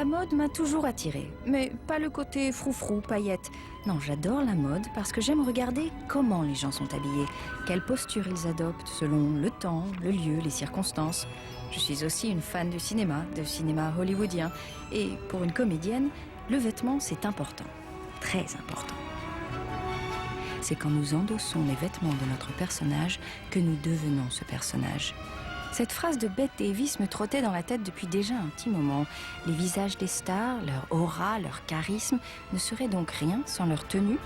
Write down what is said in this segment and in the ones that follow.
La mode m'a toujours attirée, mais pas le côté froufrou, paillettes. Non, j'adore la mode parce que j'aime regarder comment les gens sont habillés, quelle posture ils adoptent selon le temps, le lieu, les circonstances. Je suis aussi une fan de cinéma hollywoodien. Et pour une comédienne, le vêtement, c'est important, très important. C'est quand nous endossons les vêtements de notre personnage que nous devenons ce personnage. Cette phrase de Bette Davis me trottait dans la tête depuis déjà un petit moment. Les visages des stars, leur aura, leur charisme ne seraient donc rien sans leur tenue.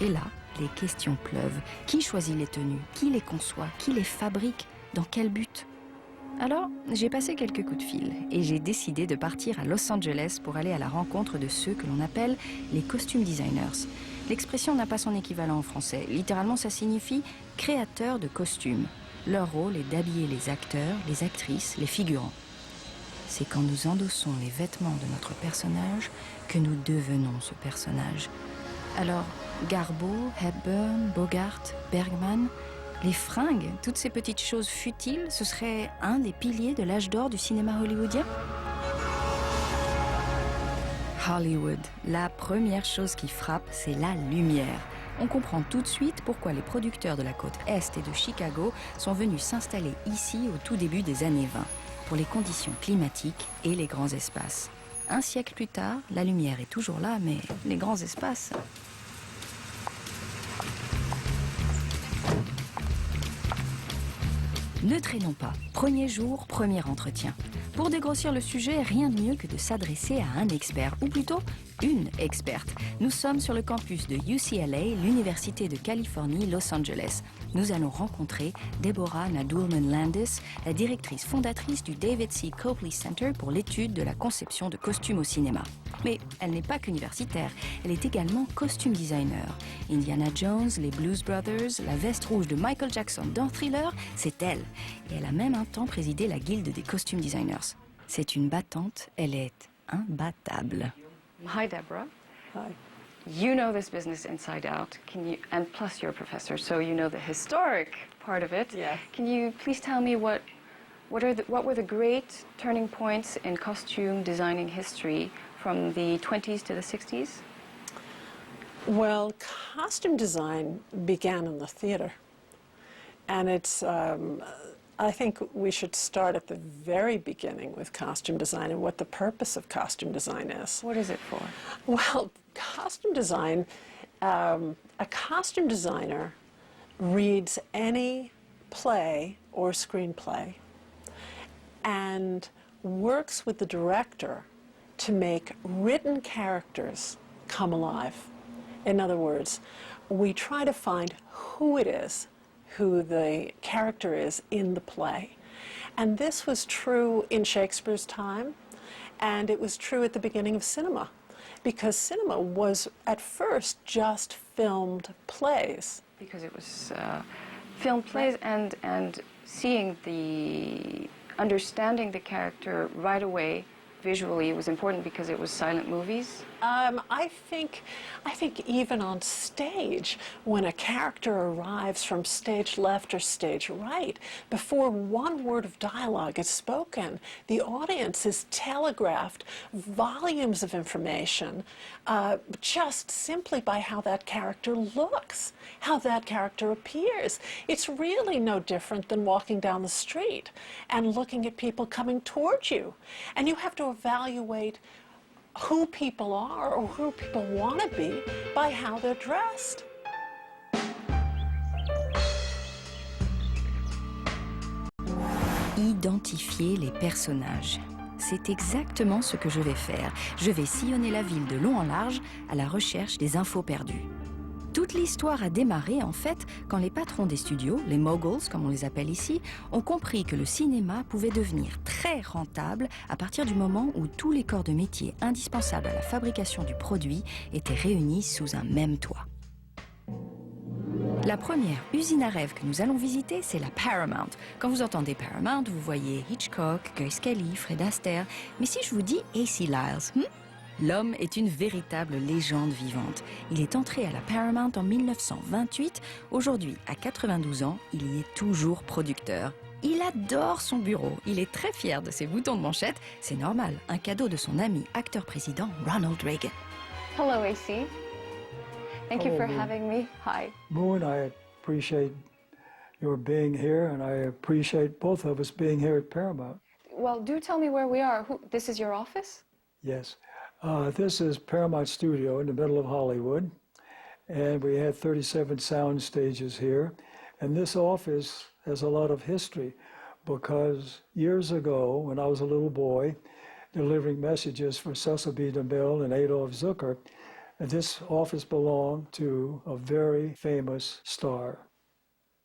Et là, les questions pleuvent. Qui choisit les tenues? Qui les conçoit? Qui les fabrique? Dans quel but? Alors, j'ai passé quelques coups de fil et j'ai décidé de partir à Los Angeles pour aller à la rencontre de ceux que l'on appelle les costume designers. L'expression n'a pas son équivalent en français. Littéralement, ça signifie « créateur de costumes ». Leur rôle est d'habiller les acteurs, les actrices, les figurants. C'est quand nous endossons les vêtements de notre personnage que nous devenons ce personnage. Alors, Garbo, Hepburn, Bogart, Bergman, les fringues, toutes ces petites choses futiles, ce serait un des piliers de l'âge d'or du cinéma hollywoodien? Hollywood, la première chose qui frappe, c'est la lumière. On comprend tout de suite pourquoi les producteurs de la côte Est et de Chicago sont venus s'installer ici au tout début des années 20, pour les conditions climatiques et les grands espaces. Un siècle plus tard, la lumière est toujours là, mais les grands espaces... Ne traînons pas. Premier jour, premier entretien. Pour dégrossir le sujet, rien de mieux que de s'adresser à un expert, ou plutôt une experte. Nous sommes sur le campus de UCLA, l'Université de Californie, Los Angeles. Nous allons rencontrer Deborah Nadoolman-Landis, la directrice fondatrice du David C. Copley Center pour l'étude de la conception de costumes au cinéma. Mais elle n'est pas qu'universitaire, elle est également costume designer. Indiana Jones, les Blues Brothers, la veste rouge de Michael Jackson dans Thriller, c'est elle. Et elle a même un temps présidé la guilde des costume designers. C'est une battante, elle est imbattable. Hi, Deborah. Hi. You know this business inside out. Can you? And plus, you're a professor, so you know the historic part of it. Yeah. Can you please tell me what were the great turning points in costume designing history from the 20s to the 60s? Well, costume design began in the theater. And it's, I think we should start at the very beginning with costume design and what the purpose of costume design is. What is it for? Well, costume design, a costume designer reads any play or screenplay and works with the director to make written characters come alive. In other words, we try to find who it is, who the character is in the play. And this was true in Shakespeare's time, and it was true at the beginning of cinema, because cinema was at first just filmed plays. Because it was filmed plays and seeing understanding the character right away visually was important because it was silent movies. I think even on stage, when a character arrives from stage left or stage right, before one word of dialogue is spoken, the audience is telegraphed volumes of information just simply by how that character looks, how that character appears. It's really no different than walking down the street and looking at people coming towards you. And you have to evaluate who people are or who people want to be by how they're dressed. Identifier les personnages. C'est exactement ce que je vais faire. Je vais sillonner la ville de long en large à la recherche des infos perdues. Toute l'histoire a démarré, en fait, quand les patrons des studios, les moguls, comme on les appelle ici, ont compris que le cinéma pouvait devenir très rentable à partir du moment où tous les corps de métier indispensables à la fabrication du produit étaient réunis sous un même toit. La première usine à rêve que nous allons visiter, c'est la Paramount. Quand vous entendez Paramount, vous voyez Hitchcock, Grace Kelly, Fred Astaire. Mais si je vous dis A.C. Lyles, L'homme est une véritable légende vivante. Il est entré à la Paramount en 1928. Aujourd'hui, à 92 ans, il y est toujours producteur. Il adore son bureau. Il est très fier de ses boutons de manchette. C'est normal, un cadeau de son ami acteur-président Ronald Reagan. Hello, AC. Thank you Hello, for Moon. having me. Hi. Moon, I appreciate your being here, and I appreciate both of us being here at Paramount. Well, do tell me where we are. This is your office? Yes. This is Paramount Studio in the middle of Hollywood, and we had 37 sound stages here. And this office has a lot of history because years ago, when I was a little boy, delivering messages for Cecil B. DeMille and Adolf Zucker, this office belonged to a very famous star.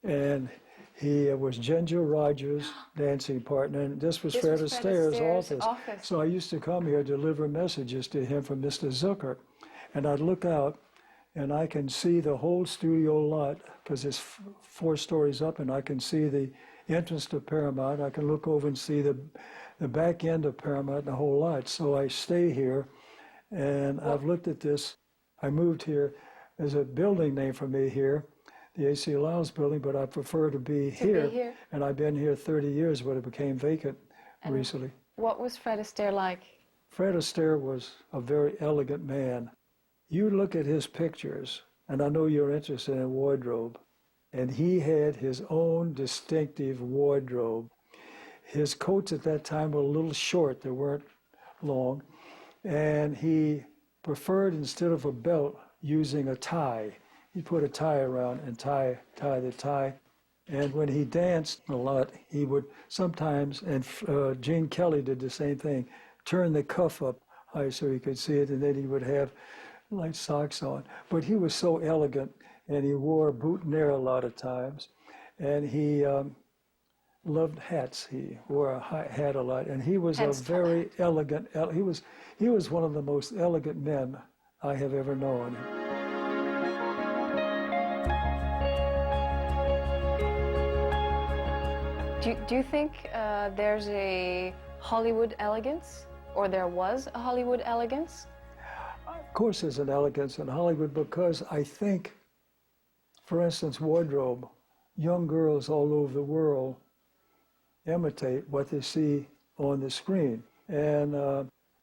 And he was Ginger Rogers' dancing partner, and this was Fred Astaire's office. So I used to come here, deliver messages to him from Mr. Zucker. And I'd look out, and I can see the whole studio lot, because it's 4 stories up, and I can see the entrance to Paramount. I can look over and see the back end of Paramount, the whole lot. So I stay here, and I've looked at this. I moved here. There's a building name for me here, the A.C. Lyles building, but I prefer to be here. And I've been here 30 years, but it became vacant recently. What was Fred Astaire like? Fred Astaire was a very elegant man. You look at his pictures, and I know you're interested in wardrobe, and he had his own distinctive wardrobe. His coats at that time were a little short, they weren't long, and he preferred, instead of a belt, using a tie. He'd put a tie around and tie the tie. And when he danced a lot, he would sometimes, and Gene Kelly did the same thing, turn the cuff up high so he could see it, and then he would have light socks on. But he was so elegant, and he wore boutonniere a lot of times, and he loved hats. He wore a hat a lot, and he was a very elegant. He was one of the most elegant men I have ever known. Do you think there's a Hollywood elegance, or there was a Hollywood elegance? Of course there's an elegance in Hollywood, because I think, for instance, wardrobe, young girls all over the world imitate what they see on the screen. And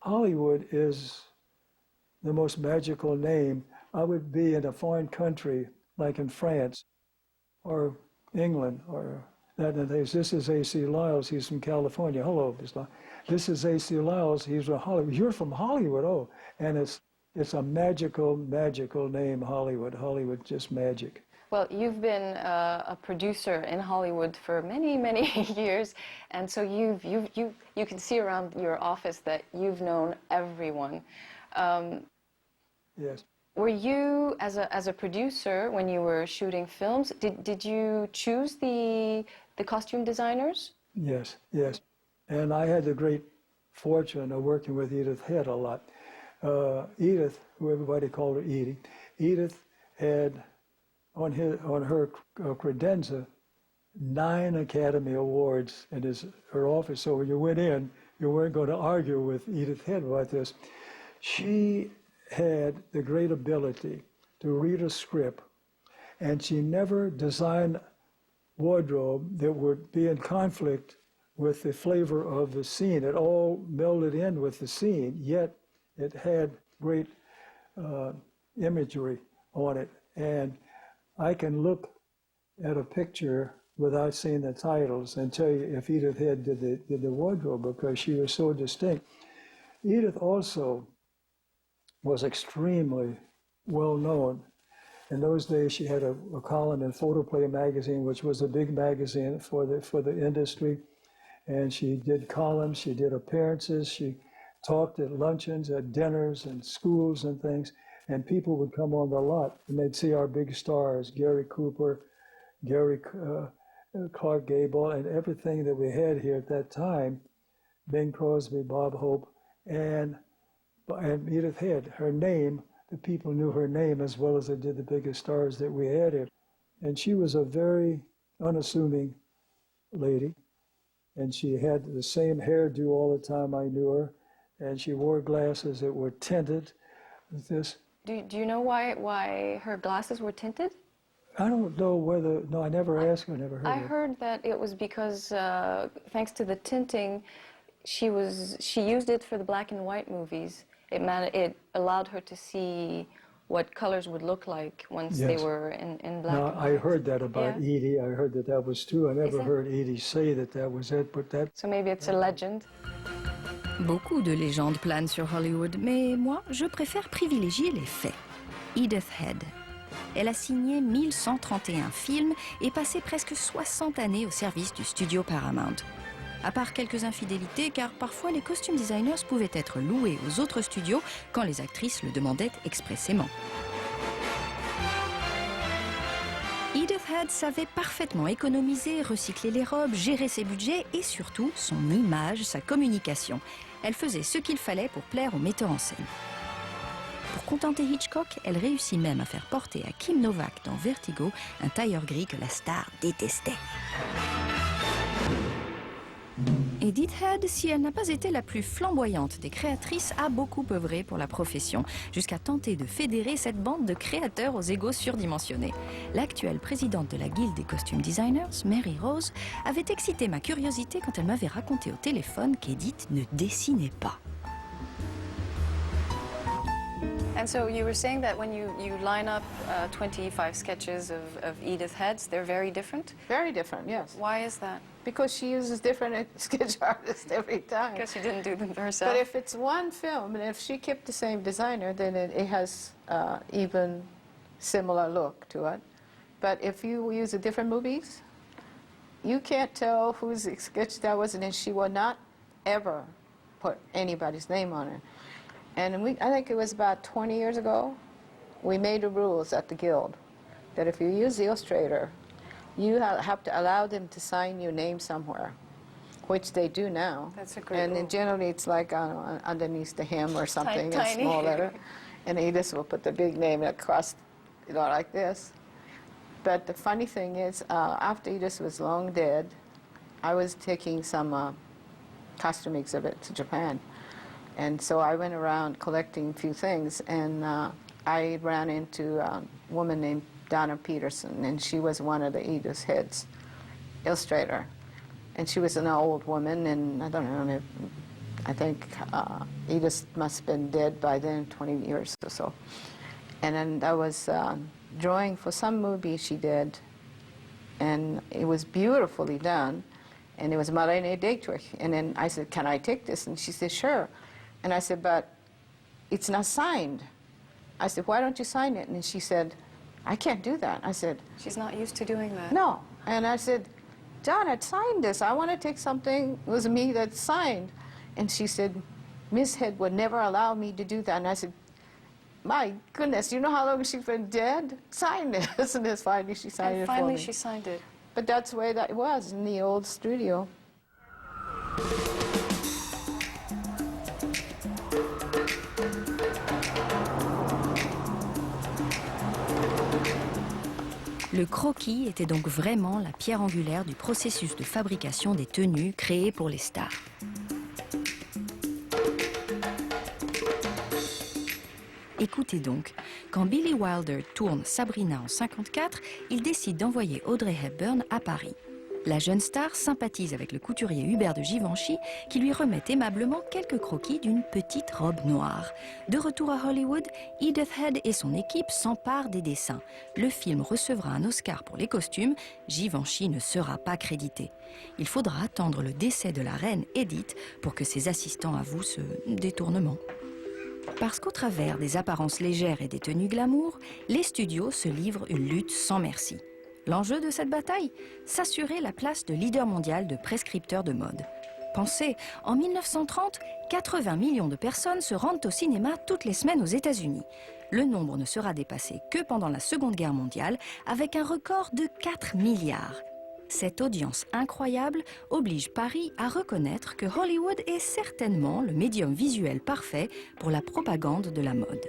Hollywood is the most magical name. I would be in a foreign country, like in France or England or that and things. This is A.C. Lyles, he's from California. Hello, Mr. This is A.C. Lyles, he's from Hollywood. You're from Hollywood, oh. And it's a magical, magical name, Hollywood. Hollywood, just magic. Well, you've been a producer in Hollywood for many, many years, and so you can see around your office that you've known everyone. Yes. Were you, as a producer, when you were shooting films, did you choose the costume designers? Yes, yes. And I had the great fortune of working with Edith Head a lot. Edith, who everybody called her Edie, Edith had on her credenza 9 Academy Awards in her office. So when you went in, you weren't going to argue with Edith Head about this. She had the great ability to read a script, and she never designed wardrobe that would be in conflict with the flavor of the scene. It all melded in with the scene, yet it had great imagery on it. And I can look at a picture without seeing the titles and tell you if Edith Head did the wardrobe, because she was so distinct. Edith also was extremely well known. In those days, she had a column in Photoplay magazine, which was a big magazine for the industry. And she did columns, she did appearances, she talked at luncheons, at dinners, and schools and things. And people would come on the lot, and they'd see our big stars, Gary Cooper, Clark Gable, and everything that we had here at that time, Bing Crosby, Bob Hope, and Edith Head. Her name, the people knew her name as well as they did the biggest stars that we had here. And she was a very unassuming lady, and she had the same hairdo all the time I knew her, and she wore glasses that were tinted with this. Do you know why her glasses were tinted? I don't know whether, no, I never asked her, I never heard I of it. heard that it was because, thanks to the tinting, she used it for the black and white movies. It allowed her to see what colors would look like once they Yes. were in black Now, and I white. heard that about Yeah. Edie. I heard that that was true. I never that- heard Edie say that that was it, but that... So maybe it's a legend. Beaucoup de légendes planent sur Hollywood, mais moi, je préfère privilégier les faits. Edith Head. Elle a signé 1131 films et passé presque 60 années au service du studio Paramount. À part quelques infidélités, car parfois les costume designers pouvaient être loués aux autres studios quand les actrices le demandaient expressément. Edith Head savait parfaitement économiser, recycler les robes, gérer ses budgets et surtout son image, sa communication. Elle faisait ce qu'il fallait pour plaire aux metteurs en scène. Pour contenter Hitchcock, elle réussit même à faire porter à Kim Novak dans Vertigo un tailleur gris que la star détestait. Edith Head, si elle n'a pas été la plus flamboyante des créatrices, a beaucoup œuvré pour la profession, jusqu'à tenter de fédérer cette bande de créateurs aux égos surdimensionnés. L'actuelle présidente de la Guilde des costume designers, Mary Rose, avait excité ma curiosité quand elle m'avait raconté au téléphone qu'Edith ne dessinait pas. And so you were saying that when you line up 25 sketches of Edith Heads, they're very different? Very different, yes. Why is that? Because she uses different sketch artists every time. Because she didn't do them herself? But if it's one film, and if she kept the same designer, then it has even similar look to it. But if you use a different movies, you can't tell whose sketch that was, and she will not ever put anybody's name on it. And I think it was about 20 years ago, we made the rules at the Guild that if you use the illustrator, you have to allow them to sign your name somewhere, which they do now. That's a great And rule. then generally it's like underneath the hem or something in Tiny. small letter. And Edith will put the big name across, like this. But the funny thing is, after Edith was long dead, I was taking some costume exhibit to Japan. And so I went around collecting a few things, and I ran into a woman named Donna Peterson, and she was one of the Edith Head's illustrator. And she was an old woman, and I don't know, I think Edith must have been dead by then, 20 years or so. And then I was drawing for some movie she did, and it was beautifully done, and it was Marilyn Dietrich. And then I said, can I take this? And she said, sure. And I said, but it's not signed. I said, why don't you sign it? And she said, I can't do that. I said, She's not used to doing that. no. And I said, John, I'd signed this. I want to take something, it was me that signed. And she said, Miss Head would never allow me to do that. And I said, my goodness, you know how long she's been dead? Sign this. And then finally she signed And it finally for me. she signed it. But that's the way that it was in the old studio. Le croquis était donc vraiment la pierre angulaire du processus de fabrication des tenues créées pour les stars. Écoutez donc, quand Billy Wilder tourne Sabrina en 1954, il décide d'envoyer Audrey Hepburn à Paris. La jeune star sympathise avec le couturier Hubert de Givenchy qui lui remet aimablement quelques croquis d'une petite robe noire. De retour à Hollywood, Edith Head et son équipe s'emparent des dessins. Le film recevra un Oscar pour les costumes, Givenchy ne sera pas crédité. Il faudra attendre le décès de la reine Edith pour que ses assistants avouent ce détournement. Parce qu'au travers des apparences légères et des tenues glamour, les studios se livrent une lutte sans merci. L'enjeu de cette bataille ? S'assurer la place de leader mondial de prescripteurs de mode. Pensez, en 1930, 80 millions de personnes se rendent au cinéma toutes les semaines aux États-Unis. Le nombre ne sera dépassé que pendant la Seconde Guerre mondiale, avec un record de 4 milliards. Cette audience incroyable oblige Paris à reconnaître que Hollywood est certainement le médium visuel parfait pour la propagande de la mode.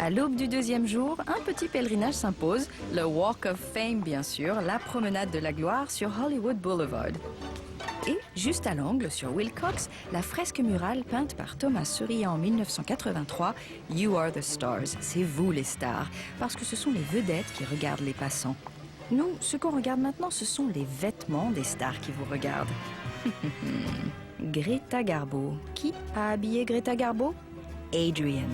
À l'aube du deuxième jour, un petit pèlerinage s'impose, le Walk of Fame bien sûr, la promenade de la gloire sur Hollywood Boulevard. Et, juste à l'angle, sur Wilcox, la fresque murale peinte par Thomas Surya en 1983, « You are the stars », c'est vous les stars, parce que ce sont les vedettes qui regardent les passants. Nous, ce qu'on regarde maintenant, ce sont les vêtements des stars qui vous regardent. Greta Garbo. Qui a habillé Greta Garbo? Adrian.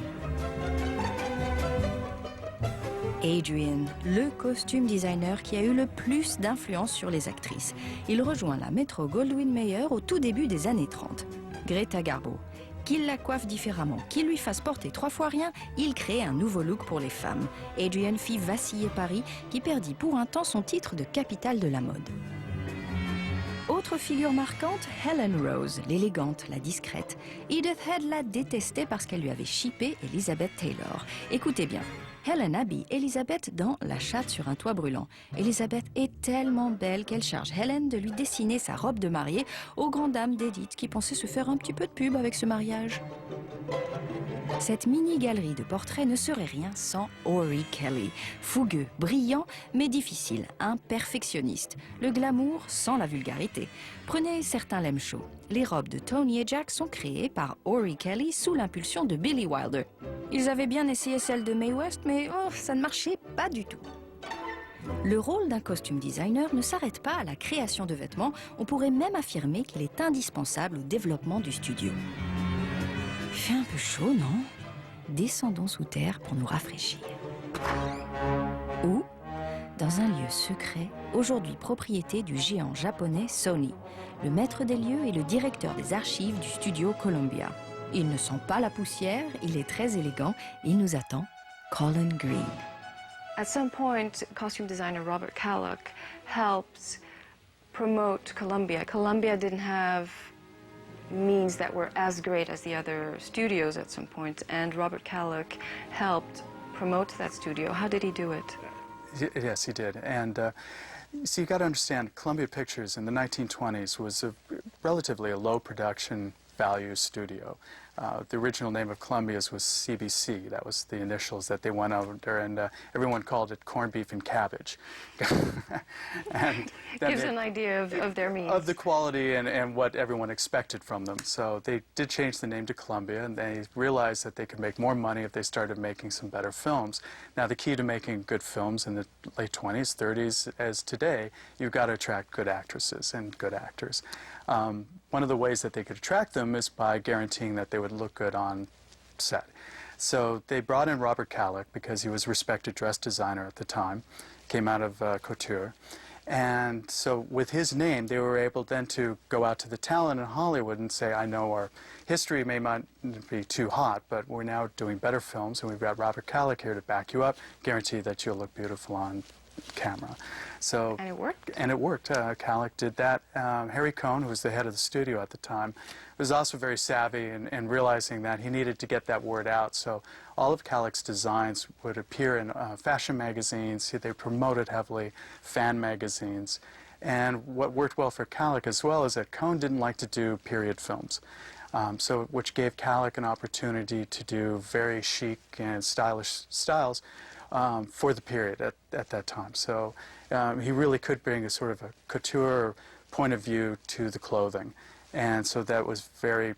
Adrian, le costume designer qui a eu le plus d'influence sur les actrices. Il rejoint la Metro-Goldwyn-Mayer au tout début des années 30. Greta Garbo. Qu'il la coiffe différemment, qu'il lui fasse porter 3 fois rien, il crée un nouveau look pour les femmes. Adrian fit vaciller Paris, qui perdit pour un temps son titre de capitale de la mode. Autre figure marquante, Helen Rose, l'élégante, la discrète. Edith Head la détestait parce qu'elle lui avait chippé Elizabeth Taylor. Écoutez bien, Helen habille Elizabeth dans La chatte sur un toit brûlant. Elizabeth est tellement belle qu'elle charge Helen de lui dessiner sa robe de mariée aux grandes dames d'Edith qui pensaient se faire un petit peu de pub avec ce mariage. Cette mini-galerie de portraits ne serait rien sans Auréolés. Fougueux, brillant, mais difficile, un perfectionniste. Le glamour sans la vulgarité. Prenez certains lèmes chauds. Les robes de Tony et Jack sont créées par Auréolés sous l'impulsion de Billy Wilder. Ils avaient bien essayé celle de Mae West, mais ça ne marchait pas du tout. Le rôle d'un costume designer ne s'arrête pas à la création de vêtements, on pourrait même affirmer qu'il est indispensable au développement du studio. Il fait un peu chaud, non? Descendons sous terre pour nous rafraîchir. Ou dans un lieu secret, aujourd'hui propriété du géant japonais Sony. Le maître des lieux est le directeur des archives du studio Columbia. Il ne sent pas la poussière, il est très élégant, il nous attend, Colin Green. At some point, costume designer Robert Calick helped promote Columbia. Columbia didn't have means that were as great as the other studios at some point, and Robert Calick helped promote that studio. How did he do it? Yes, he did. And so you got to understand, Columbia Pictures in the 1920s was relatively a low production value studio. The original name of Columbia's was CBC. That was the initials that they went under, and everyone called it corned beef and cabbage. And gives an idea of their means. Of the quality and what everyone expected from them. So they did change the name to Columbia, and they realized that they could make more money if they started making some better films. Now, the key to making good films in the late 20s, 30s, as today, you've got to attract good actresses and good actors. One of the ways that they could attract them is by guaranteeing that they would look good on set. So they brought in Robert Calick because he was a respected dress designer at the time, came out of couture. And so with his name, they were able then to go out to the talent in Hollywood and say, I know our history may not be too hot, but we're now doing better films, and we've got Robert Calick here to back you up, guarantee that you'll look beautiful on camera. So, and it worked? And it worked. Calick did that. Harry Cohn, who was the head of the studio at the time, was also very savvy in realizing that he needed to get that word out. So all of Calick's designs would appear in fashion magazines. They promoted heavily fan magazines. And what worked well for Calick as well is that Cohn didn't like to do period films. Which gave Calick an opportunity to do very chic and stylish styles for the period at that time. So he really could bring a sort of a couture point of view to the clothing. And so that was very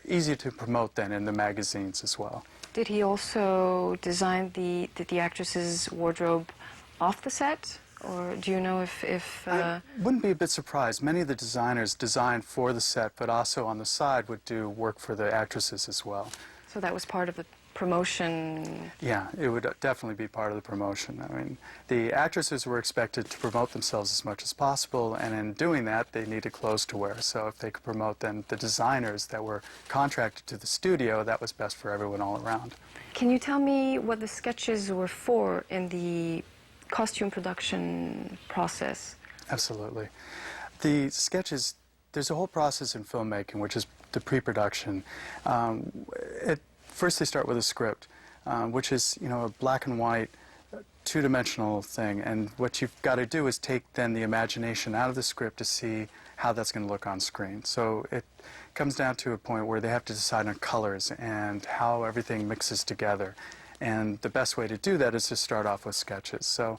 easy to promote then in the magazines as well. Did he also design the actress's wardrobe off the set? Or do you know if I wouldn't be a bit surprised. Many of the designers designed for the set, but also on the side would do work for the actresses as well. So that was part of the promotion? Yeah, it would definitely be part of the promotion. I mean, the actresses were expected to promote themselves as much as possible, and in doing that, they needed clothes to wear. So if they could promote then the designers that were contracted to the studio, that was best for everyone all around. Can you tell me what the sketches were for in the costume production process? Absolutely. The sketches, there's a whole process in filmmaking, which is the pre-production. First they start with a script, which is, a black and white, two-dimensional thing. And what you've got to do is take then the imagination out of the script to see how that's going to look on screen. So it comes down to a point where they have to decide on colors and how everything mixes together. And the best way to do that is to start off with sketches. So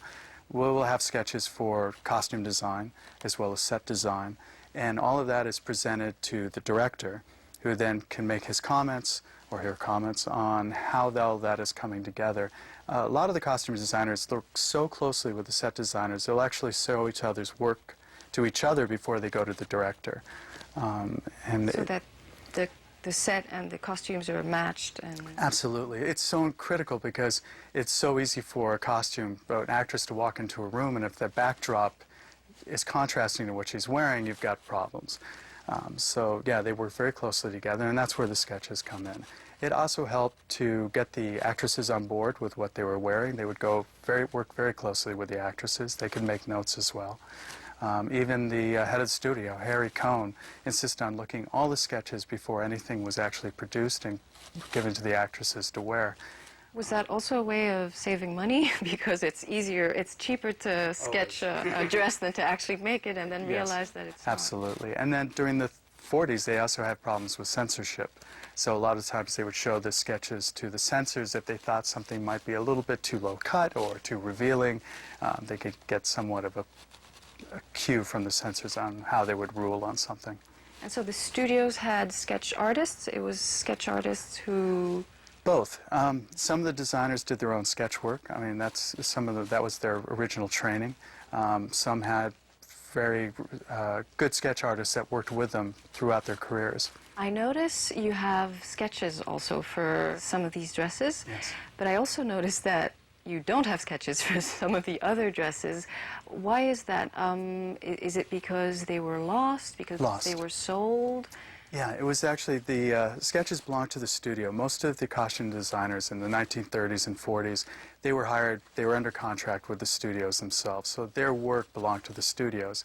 we'll have sketches for costume design as well as set design. And all of that is presented to the director, who then can make his comments or her comments on how all that is coming together. A lot of the costume designers look so closely with the set designers, they'll actually show each other's work to each other before they go to the director. So that the set and the costumes are matched. And absolutely. It's so critical because it's so easy for a costume, an actress to walk into a room, and if the backdrop is contrasting to what she's wearing, you've got problems. So yeah, they work very closely together, and that's where the sketches come in. It also helped to get the actresses on board with what they were wearing. They would work very closely with the actresses. They could make notes as well. Even the head of the studio, Harry Cohn, insisted on looking all the sketches before anything was actually produced and given to the actresses to wear. was that also a way of saving money? Because it's cheaper to sketch a dress than to actually make it and then realize that it's not. Absolutely. And then during the 40s, they also had problems with censorship. So a lot of times they would show the sketches to the censors if they thought something might be a little bit too low cut or too revealing. They could get somewhat of a cue from the censors on how they would rule on something. And so the studios had sketch artists. It was sketch artists who... Both. Some of the designers did their own sketch work. I mean, that was their original training. Some had very good sketch artists that worked with them throughout their careers. I notice you have sketches also for some of these dresses, yes. But I also noticed that you don't have sketches for some of the other dresses. Why is that? Is it because they were lost? Because they were sold? Yeah, it was actually the sketches belonged to the studio. Most of the costume designers in the 1930s and 40s, they were under contract with the studios themselves, so their work belonged to the studios.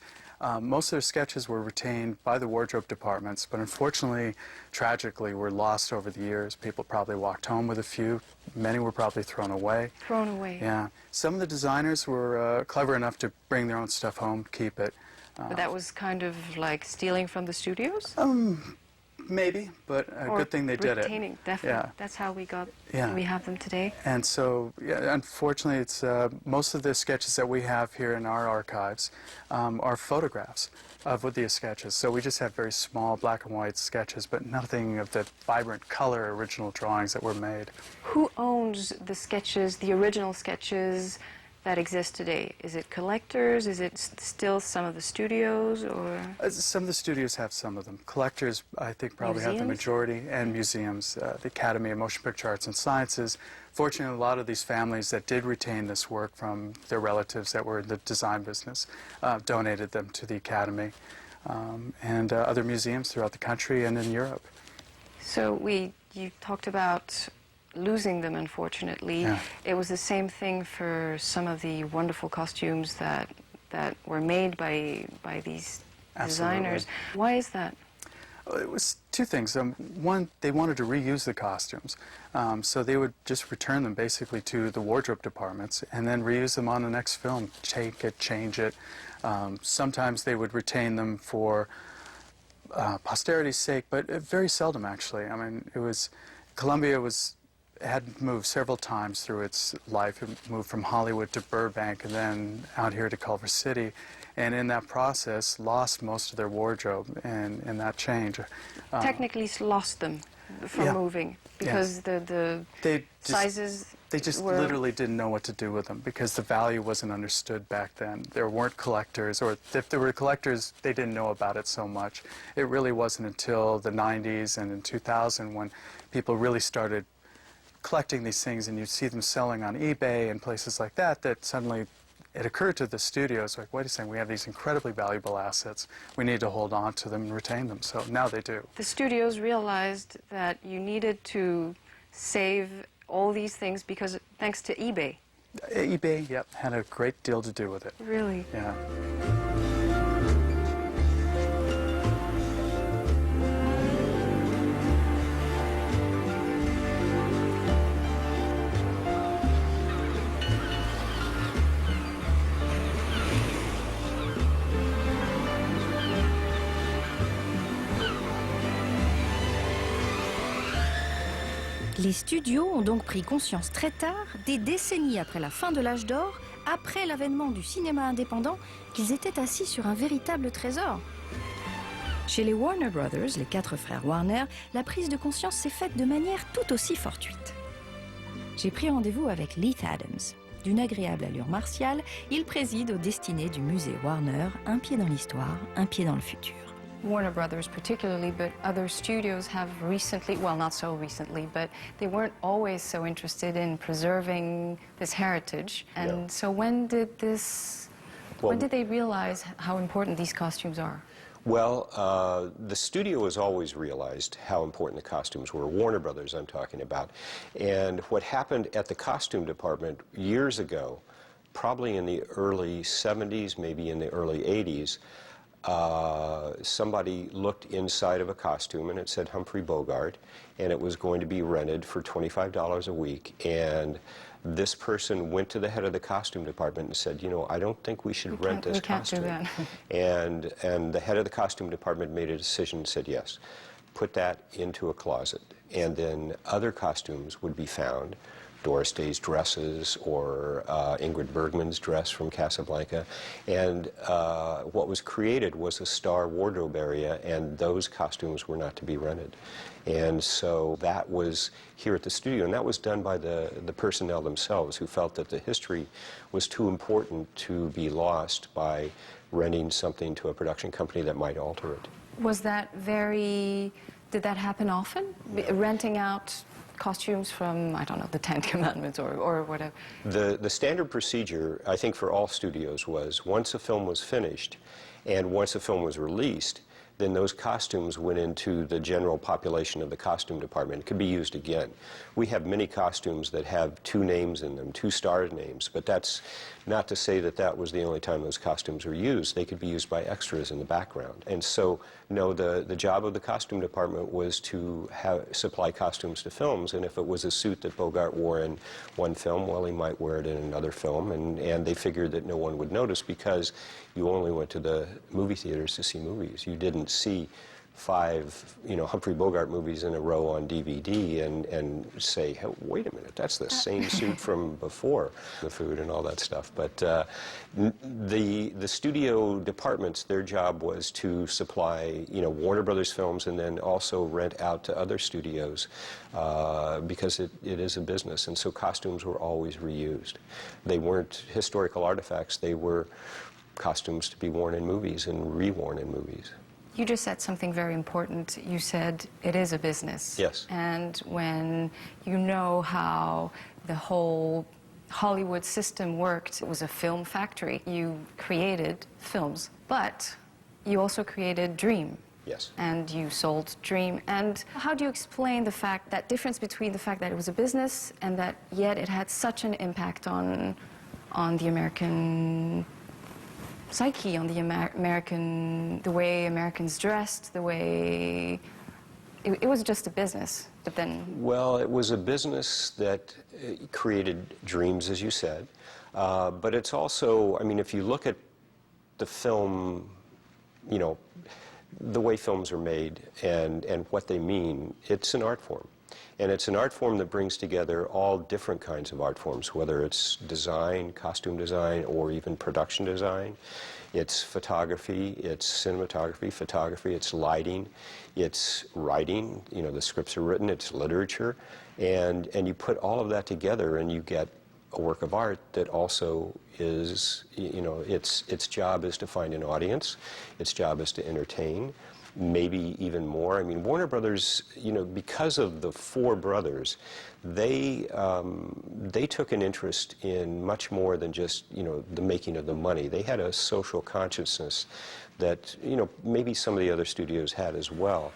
Most of their sketches were retained by the wardrobe departments, but unfortunately, tragically, were lost over the years. People probably walked home with a few. Many were probably thrown away. Thrown away. Yeah. Some of the designers were clever enough to bring their own stuff home, keep it. But that was kind of like stealing from the studios? Maybe, but a good thing they did it. Retaining, definitely. Yeah. That's how we have them today. And so, yeah, unfortunately, it's most of the sketches that we have here in our archives are photographs of the sketches. So we just have very small black and white sketches, but nothing of the vibrant color original drawings that were made. Who owns the sketches, the original sketches that exist today? Is it collectors? Is it still some of the studios? Or some of the studios have some of them. Collectors, I think, probably have the majority, and museums, the Academy of Motion Picture Arts and Sciences. Fortunately, a lot of these families that did retain this work from their relatives that were in the design business donated them to the Academy and other museums throughout the country and in Europe. So you talked about losing them, unfortunately. Yeah. It was the same thing for some of the wonderful costumes that were made by these designers. Why is that? Well, it was two things. One, they wanted to reuse the costumes, so they would just return them basically to the wardrobe departments and then reuse them on the next film, take it, change it. Sometimes they would retain them for posterity's sake, but very seldom, actually. I mean, Columbia had moved several times through its life. It moved from Hollywood to Burbank and then out here to Culver City, and in that process lost most of their wardrobe in that change. Technically lost them from moving because the sizes they just literally didn't know what to do with them because the value wasn't understood back then. There weren't collectors, or if there were collectors, they didn't know about it so much. It really wasn't until the 90s and in 2000 when people really started collecting these things, and you'd see them selling on eBay and places like that, that suddenly it occurred to the studios, like, wait a second, we have these incredibly valuable assets. We need to hold on to them and retain them. So now they do. The studios realized that you needed to save all these things because thanks to eBay. eBay, yep, had a great deal to do with it. Really? Yeah. Les studios ont donc pris conscience très tard, des décennies après la fin de l'âge d'or, après l'avènement du cinéma indépendant, qu'ils étaient assis sur un véritable trésor. Chez les Warner Brothers, les 4 frères Warner, la prise de conscience s'est faite de manière tout aussi fortuite. J'ai pris rendez-vous avec Leith Adams. D'une agréable allure martiale, il préside aux destinées du musée Warner, un pied dans l'histoire, un pied dans le futur. Warner Brothers particularly, but other studios have recently, well, not so recently, but they weren't always so interested in preserving this heritage. And so when did they realize how important these costumes are? Well, the studio has always realized how important the costumes were. Warner Brothers, I'm talking about. And what happened at the costume department years ago, probably in the early 70s, maybe in the early 80s, somebody looked inside of a costume and it said Humphrey Bogart, and it was going to be rented for $25 a week. And this person went to the head of the costume department and said, you know, I don't think we should rent this costume. We can't do that. and the head of the costume department made a decision and said, yes, put that into a closet. And then other costumes would be found, Doris Day's dresses or Ingrid Bergman's dress from Casablanca. And what was created was a star wardrobe area, and those costumes were not to be rented. And so that was here at the studio, and that was done by the personnel themselves, who felt that the history was too important to be lost by renting something to a production company that might alter it. Was that did that happen often? Renting out costumes from, I don't know, the Ten Commandments or whatever? The standard procedure, I think, for all studios was once a film was finished and once a film was released, then those costumes went into the general population of the costume department. It could be used again. We have many costumes that have 2 names in them, 2 star names, but that's not to say that that was the only time those costumes were used. They could be used by extras in the background. And so, no, the job of the costume department was to supply costumes to films, and if it was a suit that Bogart wore in one film, well, he might wear it in another film, and they figured that no one would notice because you only went to the movie theaters to see movies. You didn't see 5, Humphrey Bogart movies in a row on DVD and say, hey, wait a minute, that's the same suit from before, the food and all that stuff. But the studio departments, their job was to supply, Warner Brothers films and then also rent out to other studios because it is a business. And so costumes were always reused. They weren't historical artifacts. They were costumes to be worn in movies and reworn in movies. You just said something very important. You said it is a business. Yes. And when you know how the whole Hollywood system worked, it was a film factory. You created films, but you also created Dream. Yes. And you sold Dream. And how do you explain that difference between the fact that it was a business and that yet it had such an impact on the American psyche, on the way Americans dressed, the way it was just a business, but then... Well, it was a business that created dreams, as you said, but it's also, I mean, if you look at the film, the way films are made and what they mean, it's an art form. And it's an art form that brings together all different kinds of art forms, whether it's design, costume design, or even production design. It's photography, it's cinematography, photography, it's lighting, it's writing, the scripts are written, it's literature. And you put all of that together and you get a work of art that also is, its job is to find an audience, its job is to entertain, maybe even more. I mean, Warner Brothers, because of the 4 brothers, they took an interest in much more than just, the making of the money. They had a social consciousness that, maybe some of the other studios had as well.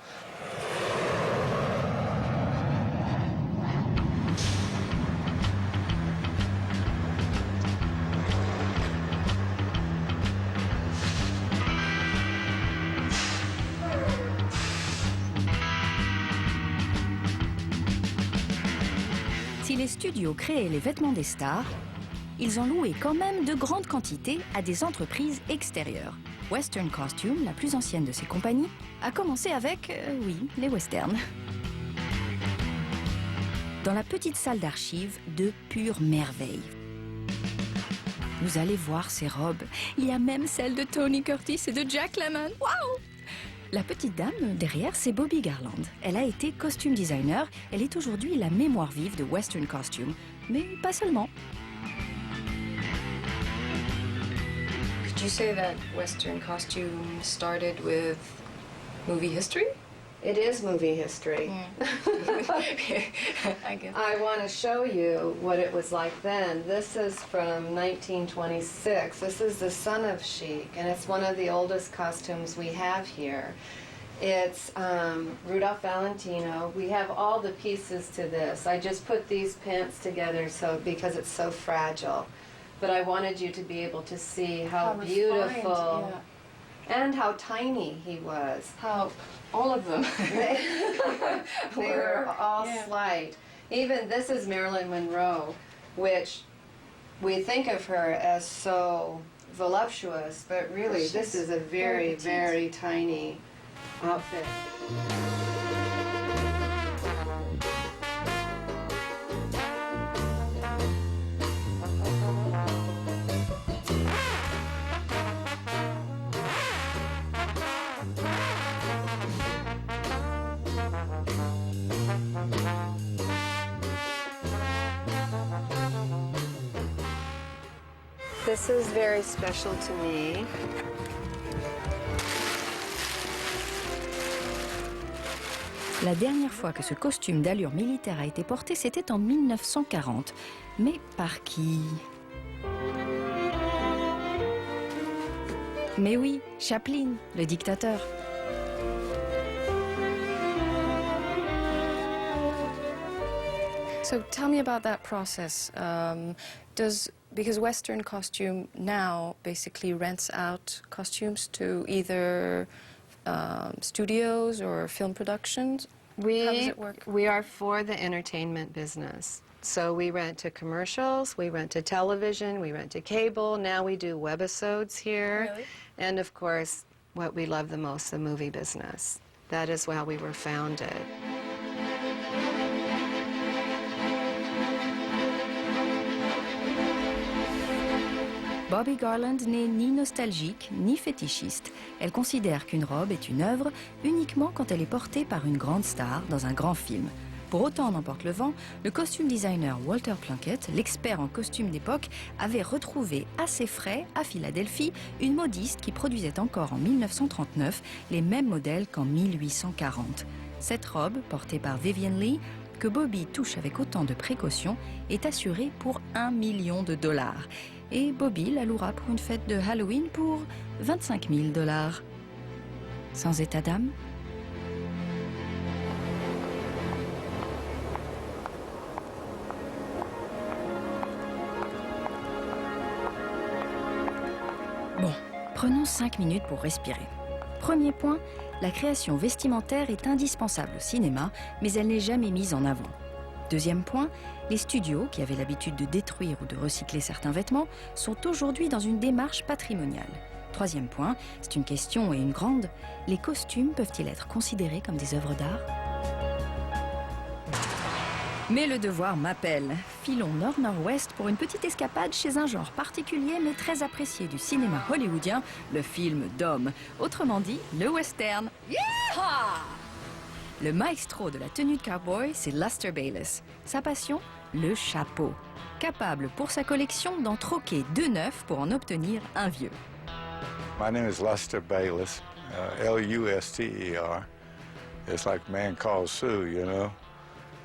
Si les studios créaient les vêtements des stars, ils en louaient quand même de grandes quantités à des entreprises extérieures. Western Costume, la plus ancienne de ces compagnies, a commencé avec, les westerns. Dans la petite salle d'archives, de pures merveilles. Vous allez voir ces robes. Il y a même celles de Tony Curtis et de Jack Lemmon. Waouh! La petite dame, derrière, c'est Bobby Garland. Elle a été costume designer. Elle est aujourd'hui la mémoire vive de Western Costume. Mais pas seulement. Could you say that Western costume started with movie history? It is movie history. I guess. I want to show you what it was like then. This is from 1926. This is the Son of Chic, and it's one of the oldest costumes we have here. It's Rudolph Valentino. We have all the pieces to this. I just put these pants together because it's so fragile. But I wanted you to be able to see how beautiful refined, and how tiny he was. How all of them. They were all slight. Even this is Marilyn Monroe, which we think of her as so voluptuous, but really this is a very, very tiny outfit. This is very special to me. La dernière fois que ce costume d'allure militaire a été porté, c'était en 1940. Mais par qui? Mais oui, Chaplin, le dictateur. So tell me about that process. Because Western costume now basically rents out costumes to either studios or film productions. How does it work? We are for the entertainment business. So we rent to commercials, we rent to television, we rent to cable. Now we do webisodes here. Really? And of course, what we love the most, the movie business. That is how we were founded. Bobby Garland n'est ni nostalgique ni fétichiste. Elle considère qu'une robe est une œuvre uniquement quand elle est portée par une grande star dans un grand film. Pour autant en emporte le vent, le costume designer Walter Plunkett, l'expert en costumes d'époque, avait retrouvé à ses frais, à Philadelphie, une modiste qui produisait encore en 1939 les mêmes modèles qu'en 1840. Cette robe, portée par Vivian Leigh, que Bobby touche avec autant de précaution, est assurée pour $1 million. Et Bobby la louera pour une fête de Halloween pour $25 000. Sans état d'âme? Bon, prenons 5 minutes pour respirer. Premier point, la création vestimentaire est indispensable au cinéma, mais elle n'est jamais mise en avant. Deuxième point, les studios, qui avaient l'habitude de détruire ou de recycler certains vêtements, sont aujourd'hui dans une démarche patrimoniale. Troisième point, c'est une question et une grande, les costumes peuvent-ils être considérés comme des œuvres d'art? Mais le devoir m'appelle. Filons nord-nord-ouest pour une petite escapade chez un genre particulier mais très apprécié du cinéma hollywoodien, le film d'homme. Autrement dit, le western. Yeehaw! Le maestro de la tenue de cowboy, c'est Lester Baylis. Sa passion, le chapeau. Capable pour sa collection d'en troquer 2 neufs pour en obtenir un vieux. My name is Lester Baylis, L-U-S-T-E-R. It's like man called Sue, you know.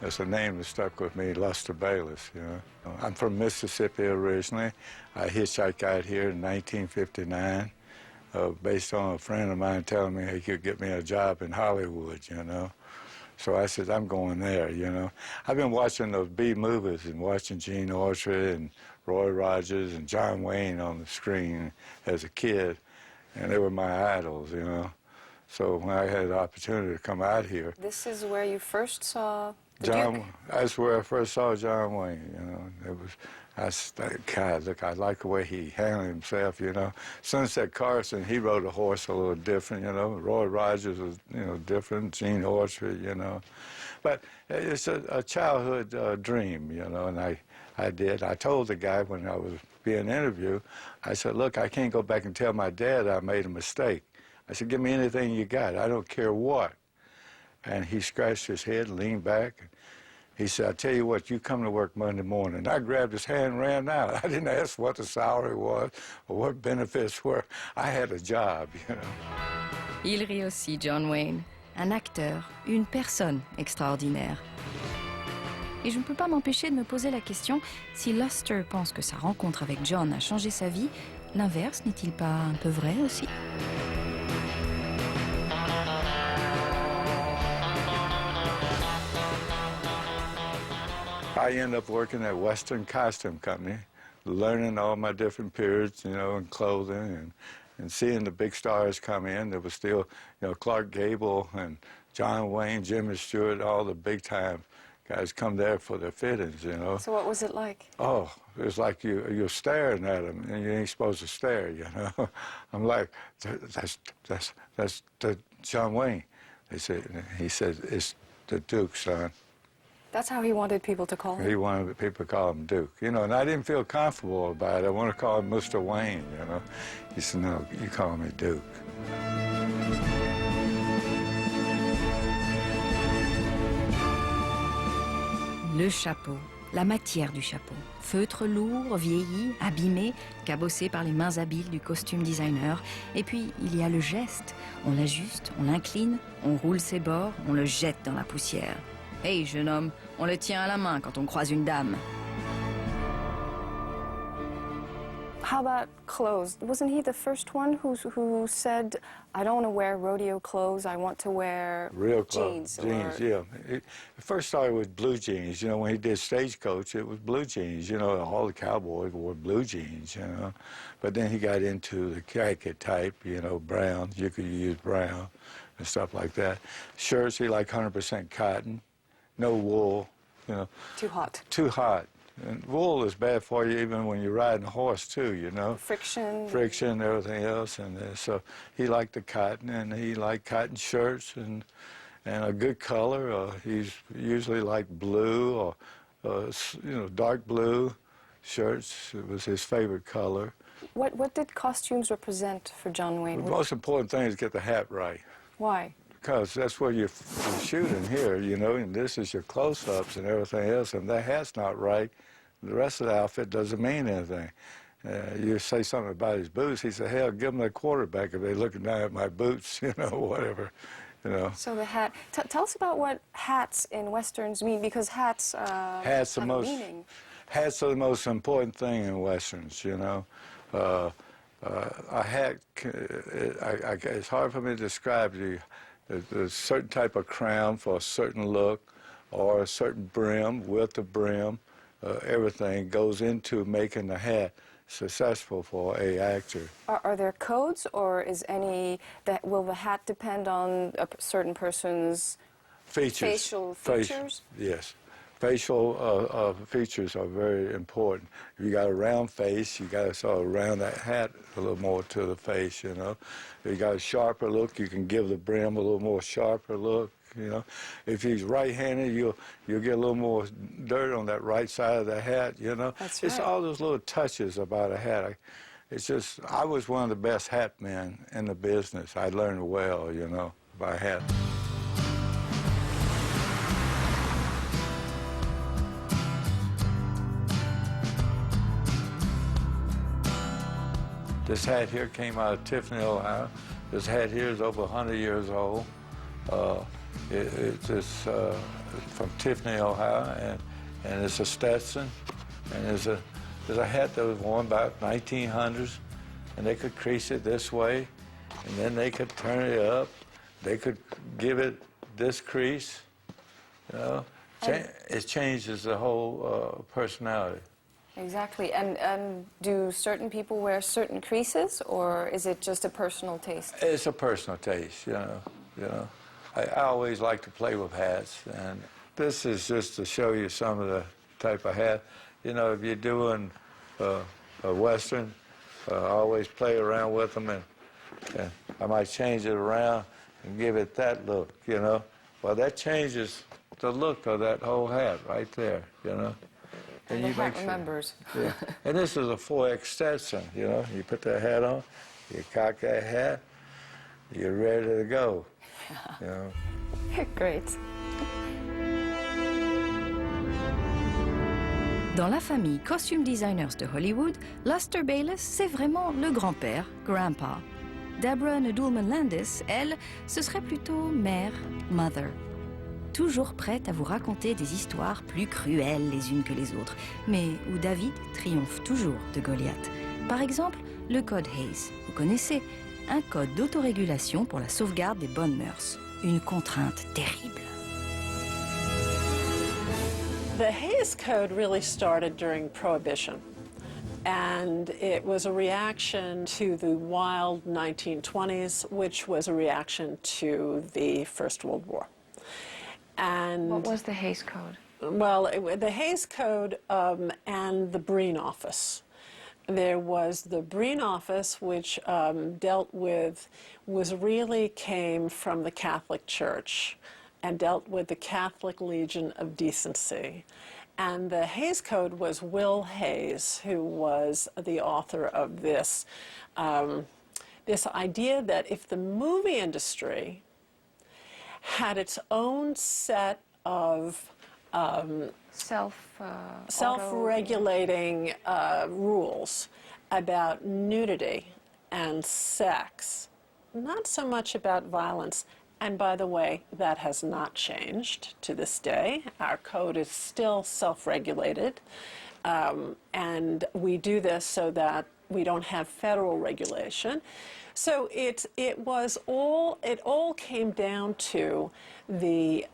It's a name that stuck with me, Lester Baylis, you know. I'm from Mississippi originally. I hitchhiked out here in 1959 based on a friend of mine telling me he could get me a job in Hollywood, you know. So I said, I'm going there, you know. I've been watching those B movies and watching Gene Autry and Roy Rogers and John Wayne on the screen as a kid, and they were my idols, you know. So when I had the opportunity to come out here, This is where you first saw the John, Duke? that's where I first saw John Wayne, you know. It was, I said, God, look, I like the way he handled himself, you know. Sunset Carson, he rode a horse a little different, you know. Roy Rogers was, you know, different. Gene Autry, you know. But it's a childhood dream, you know, and I did. I told the guy when I was being interviewed, I said, look, I can't go back and tell my dad I made a mistake. I said, give me anything you got. I don't care what. And he scratched his head, leaned back. He said, I tell you what, you come to work Monday morning. I grabbed his hand and ran out. I didn't ask what the salary was or what benefits were. I had a job, you know. Il rit aussi, John Wayne. Un acteur, une personne extraordinaire. Et je ne peux pas m'empêcher de me poser la question, si Luster pense que sa rencontre avec John a changé sa vie, l'inverse n'est-il pas un peu vrai aussi? I ended up working at Western Costume Company, learning all my different periods, you know, in clothing and seeing the big stars come in. There was still, you know, Clark Gable and John Wayne, Jimmy Stewart, all the big time guys come there for their fittings, you know. So what was it like? Oh, it was like you're staring at them, and you ain't supposed to stare, you know. I'm like, that's John Wayne. He said, it's the Duke, son. That's how he wanted people to call him? He wanted people to call him Duke, you know, and I didn't feel comfortable about it. I want to call him Mr. Wayne, you know. He said, no, you call me Duke. Le chapeau, la matière du chapeau. Feutre lourd, vieilli, abîmé, cabossé par les mains habiles du costume designer. Et puis, il y a le geste. On l'ajuste, on l'incline, on roule ses bords, on le jette dans la poussière. Hey, jeune homme, on le tient à la main quand on croise une dame. How about clothes? Wasn't he the first one who said, I don't want to wear rodeo clothes, I want to wear real jeans? Jeans, yeah. It first started with blue jeans. You know, when he did Stagecoach, it was blue jeans. You know, all the cowboys wore blue jeans, you know. But then he got into the khaki type, you know, brown. You could use brown and stuff like that. Shirts, he liked 100% cotton, no wool, you know. Too hot. Too hot. And wool is bad for you even when you're riding a horse, too, you know. Friction. Friction, everything else. And so he liked the cotton, and he liked cotton shirts and a good color. He's usually like blue or, you know, dark blue shirts. It was his favorite color. What did costumes represent for John Wayne? The most important thing is get the hat right. Why? Because that's where you're shooting here, you know, and this is your close-ups and everything else, and that hat's not right. The rest of the outfit doesn't mean anything. You say something about his boots, he said, hell, give him the quarterback if they're looking down at my boots, you know, whatever, you know. So the hat. Tell us about what hats in Westerns mean, because hats have a meaning. Hats are the most important thing in Westerns, you know. A hat, it's hard for me to describe to you. There's a certain type of crown for a certain look or a certain brim, width of brim. Everything goes into making the hat successful for a actor. Are there codes, or will the hat depend on a certain person's facial features? Yes. Facial features are very important. If you got a round face, you got to sort of round that hat a little more to the face, you know. If you got a sharper look, you can give the brim a little more sharper look, you know. If he's right-handed, you'll get a little more dirt on that right side of the hat, you know. That's It's right. all those little touches about a hat. It's just, I was one of the best hat men in the business. I learned well, you know, by hat. This hat here came out of Tiffany, Ohio. This hat here is over 100 years old. It's from Tiffany, Ohio, and it's a Stetson. And there's a hat that was worn about 1900s, and they could crease it this way, and then they could turn it up. They could give it this crease, you know. It changes the whole personality. Exactly. And do certain people wear certain creases, or is it just a personal taste? It's a personal taste, you know. I always like to play with hats, and this is just to show you some of the type of hat. You know, if you're doing a Western, I always play around with them, and I might change it around and give it that look, you know. Well, that changes the look of that whole hat right there, you know. And the hat remembers. Yeah. And this is a 4X Stetson, you know. You put that hat on, you cock that hat, you're ready to go. You know. Great. Dans la famille costume designers de Hollywood, Luster Bayless, c'est vraiment le grand-père, grandpa. Deborah Needleman-Landis, elle, ce serait plutôt mère, mother. Toujours prête à vous raconter des histoires plus cruelles les unes que les autres, mais où David triomphe toujours de Goliath. Par exemple, le code Hayes, vous connaissez, un code d'autorégulation pour la sauvegarde des bonnes mœurs. Une contrainte terrible. The Hayes Code really started during Prohibition, and it was a reaction to the wild 1920s, which was a reaction to the First World War. And What was the Hayes Code? well, the Hayes Code and the Breen Office. There was the Breen Office, which came from the Catholic Church and dealt with the Catholic Legion of Decency. And the Hayes Code was Will Hayes, who was the author of this, this idea that if the movie industry had its own set of self-regulating rules about nudity and sex, not so much about violence. And by the way, that has not changed to this day. Our code is still self-regulated, and we do this so that we don't have federal regulation. So it all came down to the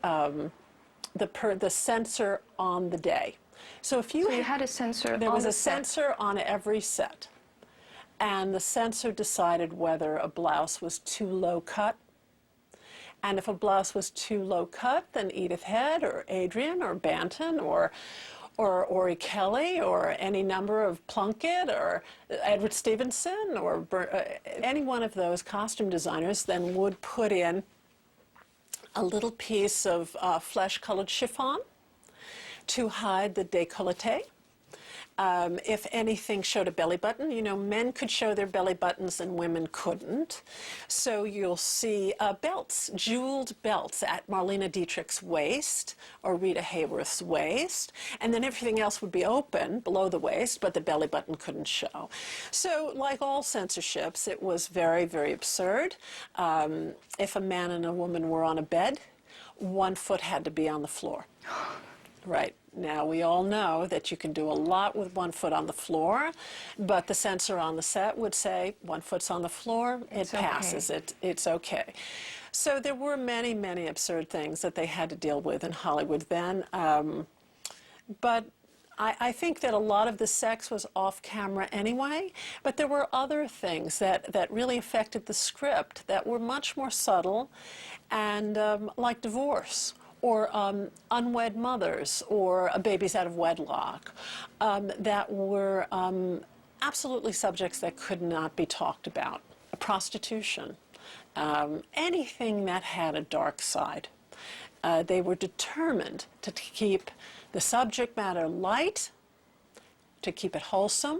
censor on the day. So if you, had a censor. There was a set. censor on every set, and the censor decided whether a blouse was too low cut. And if a blouse was too low cut, then Edith Head or Adrian or Banton or Ori Kelly or any number of Plunkett or Edward Stevenson or any one of those costume designers then would put in a little piece of flesh-colored chiffon to hide the décolleté. If anything showed a belly button, you know, men could show their belly buttons and women couldn't. So you'll see belts, jeweled belts at Marlene Dietrich's waist or Rita Hayworth's waist, and then everything else would be open below the waist, but the belly button couldn't show. So like all censorships, it was very, very absurd. If a man and a woman were on a bed, one foot had to be on the floor. Right. Now, we all know that you can do a lot with one foot on the floor, but the censor on the set would say, one foot's on the floor, it passes, it's okay. So there were many, many absurd things that they had to deal with in Hollywood then. But I think that a lot of the sex was off camera anyway, but there were other things that really affected the script that were much more subtle, and like divorce, or unwed mothers, or babies out of wedlock, that were absolutely subjects that could not be talked about. Prostitution, anything that had a dark side. They were determined to keep the subject matter light, to keep it wholesome,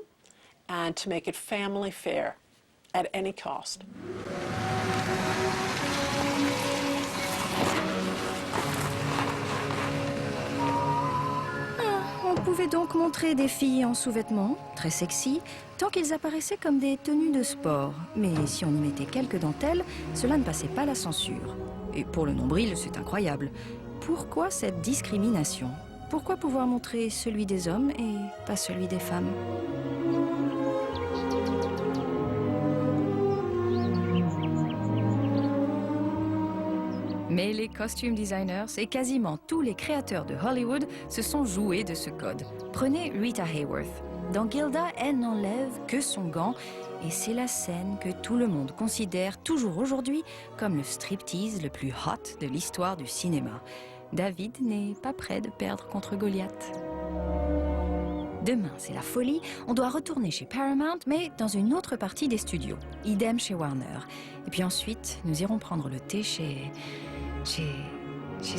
and to make it family fair at any cost. On pouvait donc montrer des filles en sous-vêtements, très sexy, tant qu'ils apparaissaient comme des tenues de sport. Mais si on y mettait quelques dentelles, cela ne passait pas la censure. Et pour le nombril, c'est incroyable. Pourquoi cette discrimination? Pourquoi pouvoir montrer celui des hommes et pas celui des femmes? Mais les costume designers et quasiment tous les créateurs de Hollywood se sont joués de ce code. Prenez Rita Hayworth. Dans Gilda, elle n'enlève que son gant et c'est la scène que tout le monde considère toujours aujourd'hui comme le striptease le plus hot de l'histoire du cinéma. David n'est pas prêt de perdre contre Goliath. Demain, c'est la folie. On doit retourner chez Paramount, mais dans une autre partie des studios. Idem chez Warner. Et puis ensuite, nous irons prendre le thé chez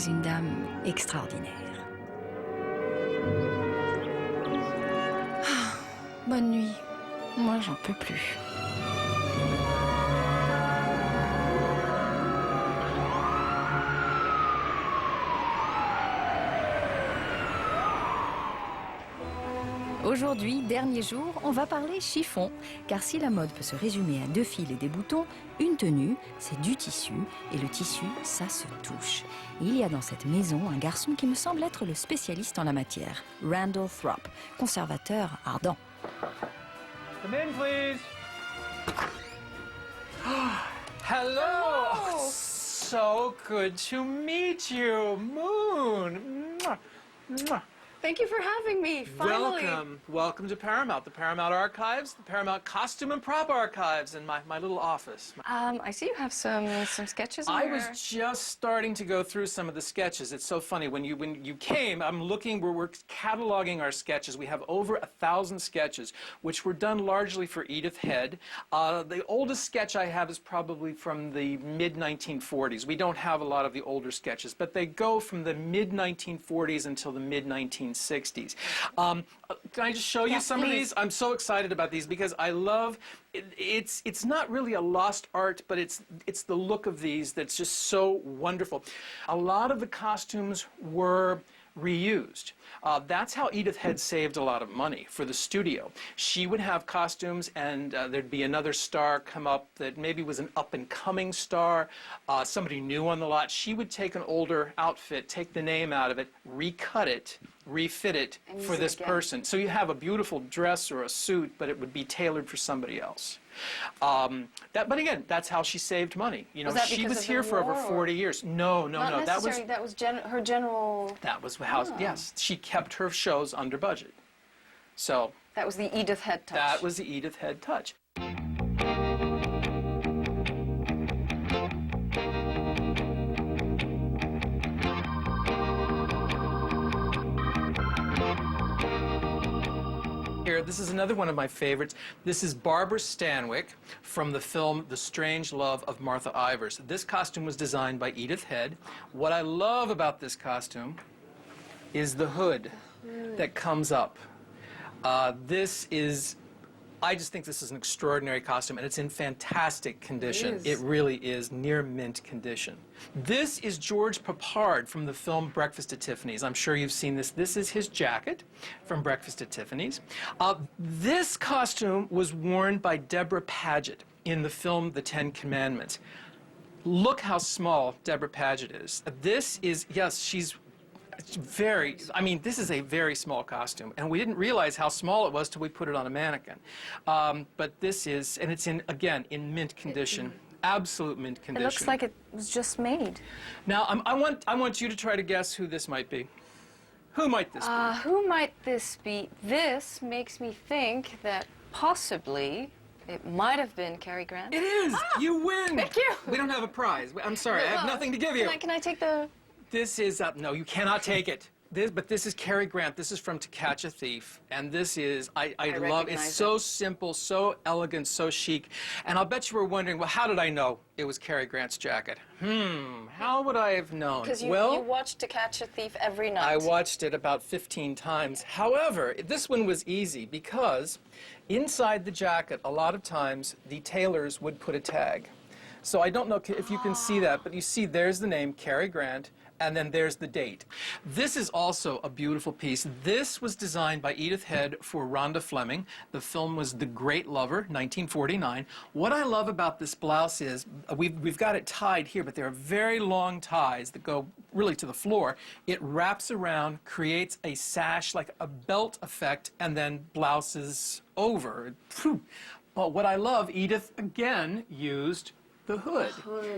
une dame extraordinaire. Ah, bonne nuit. Moi, j'en peux plus. Aujourd'hui, dernier jour, on va parler chiffon. Car si la mode peut se résumer à 2 fils et des boutons, une tenue, c'est du tissu. Et le tissu, ça se touche. Et il y a dans cette maison un garçon qui me semble être le spécialiste en la matière. Randall Thropp, conservateur ardent. Come in, please. Hello. Oh, so good to meet you, Moon. Mwah. Mwah. Thank you for having me, finally. Welcome. Welcome to Paramount, the Paramount Archives, the Paramount Costume and Prop Archives, and my little office. I see you have some sketches in I here. was just starting to go through some of the sketches. It's so funny. When you came, I'm looking, we're cataloging our sketches. We have over 1,000 sketches, which were done largely for Edith Head. The oldest sketch I have is probably from the mid-1940s. We don't have a lot of the older sketches, but they go from the mid-1940s until the mid-1960s. Can I just show you some of these? I'm so excited about these because I love, it's not really a lost art, but it's the look of these that's just so wonderful. A lot of the costumes were reused. That's how Edith Head saved a lot of money for the studio. She would have costumes and there'd be another star come up that maybe was an up-and-coming star, somebody new on the lot. She would take an older outfit, take the name out of it, recut it, refit it for this person. So you have a beautiful dress or a suit, but it would be tailored for somebody else. But again, that's how she saved money. You know, Was that she because was of here the for over war, 40 years. No. Not necessarily. That was her general. That was how. Yes, she kept her shows under budget. So That was the Edith Head touch. that was the Edith Head touch. Here, this is another one of my favorites. This is Barbara Stanwyck from the film The Strange Love of Martha Ivers. This costume was designed by Edith Head. What I love about this costume is the hood that comes up. I just think this is an extraordinary costume, and it's in fantastic condition. It really is near mint condition. This is George Peppard from the film Breakfast at Tiffany's. I'm sure you've seen this. This is his jacket from Breakfast at Tiffany's. This costume was worn by Deborah Paget in the film The Ten Commandments. Look how small Deborah Paget is. This is, yes, she's very, I mean, this is a very small costume, and we didn't realize how small it was till we put it on a mannequin. But this is, and it's in, again, in mint condition, absolute mint condition. It looks like it was just made. Now, I want you to try to guess who this might be. Who might this be? Who might this be? This makes me think that possibly it might have been Cary Grant. It is! You win! Thank you! We don't have a prize. I'm sorry, I have nothing to give you. Can I take the... This is, no, you cannot take it. But this is Cary Grant. This is from To Catch a Thief. And this is, I love, it's so simple, so elegant, so chic. And I'll bet you were wondering, well, how did I know it was Cary Grant's jacket? How would I have known? Because you watched To Catch a Thief every night. I watched it about 15 times. However, this one was easy because inside the jacket, a lot of times, the tailors would put a tag. So I don't know if you can see that, but you see there's the name, Cary Grant, and then there's the date. This is also a beautiful piece. This was designed by Edith Head for Rhonda Fleming. The film was The Great Lover, 1949. What I love about this blouse is, we've got it tied here, but there are very long ties that go really to the floor. It wraps around, creates a sash, like a belt effect, and then blouses over. But what I love, Edith, again, used the hood.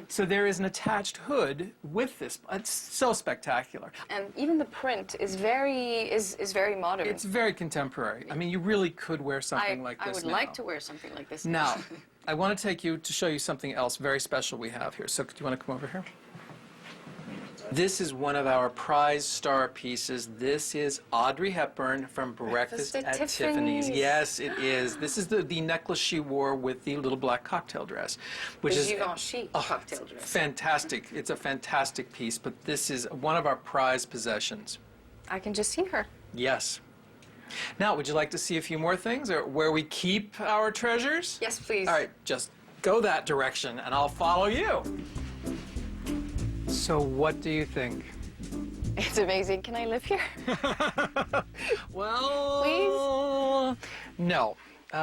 So there is an attached hood with this. It's so spectacular. And even the print is very modern. It's very contemporary. I mean, you really could wear something like this I would now. like to wear something like this Now, I want to take you to show you something else very special we have here. So do you want to come over here? This is one of our prize star pieces. This is Audrey Hepburn from Breakfast at Tiffany's. Yes, it is. This is the necklace she wore with the little black cocktail dress, which is Givenchy cocktail dress. Fantastic. It's a fantastic piece, but this is one of our prized possessions. I can just see her. Yes. Now, would you like to see a few more things, or where we keep our treasures? Yes, please. All right, just go that direction, and I'll follow you. So what do you think? It's amazing. Can I live here? Well, please? No.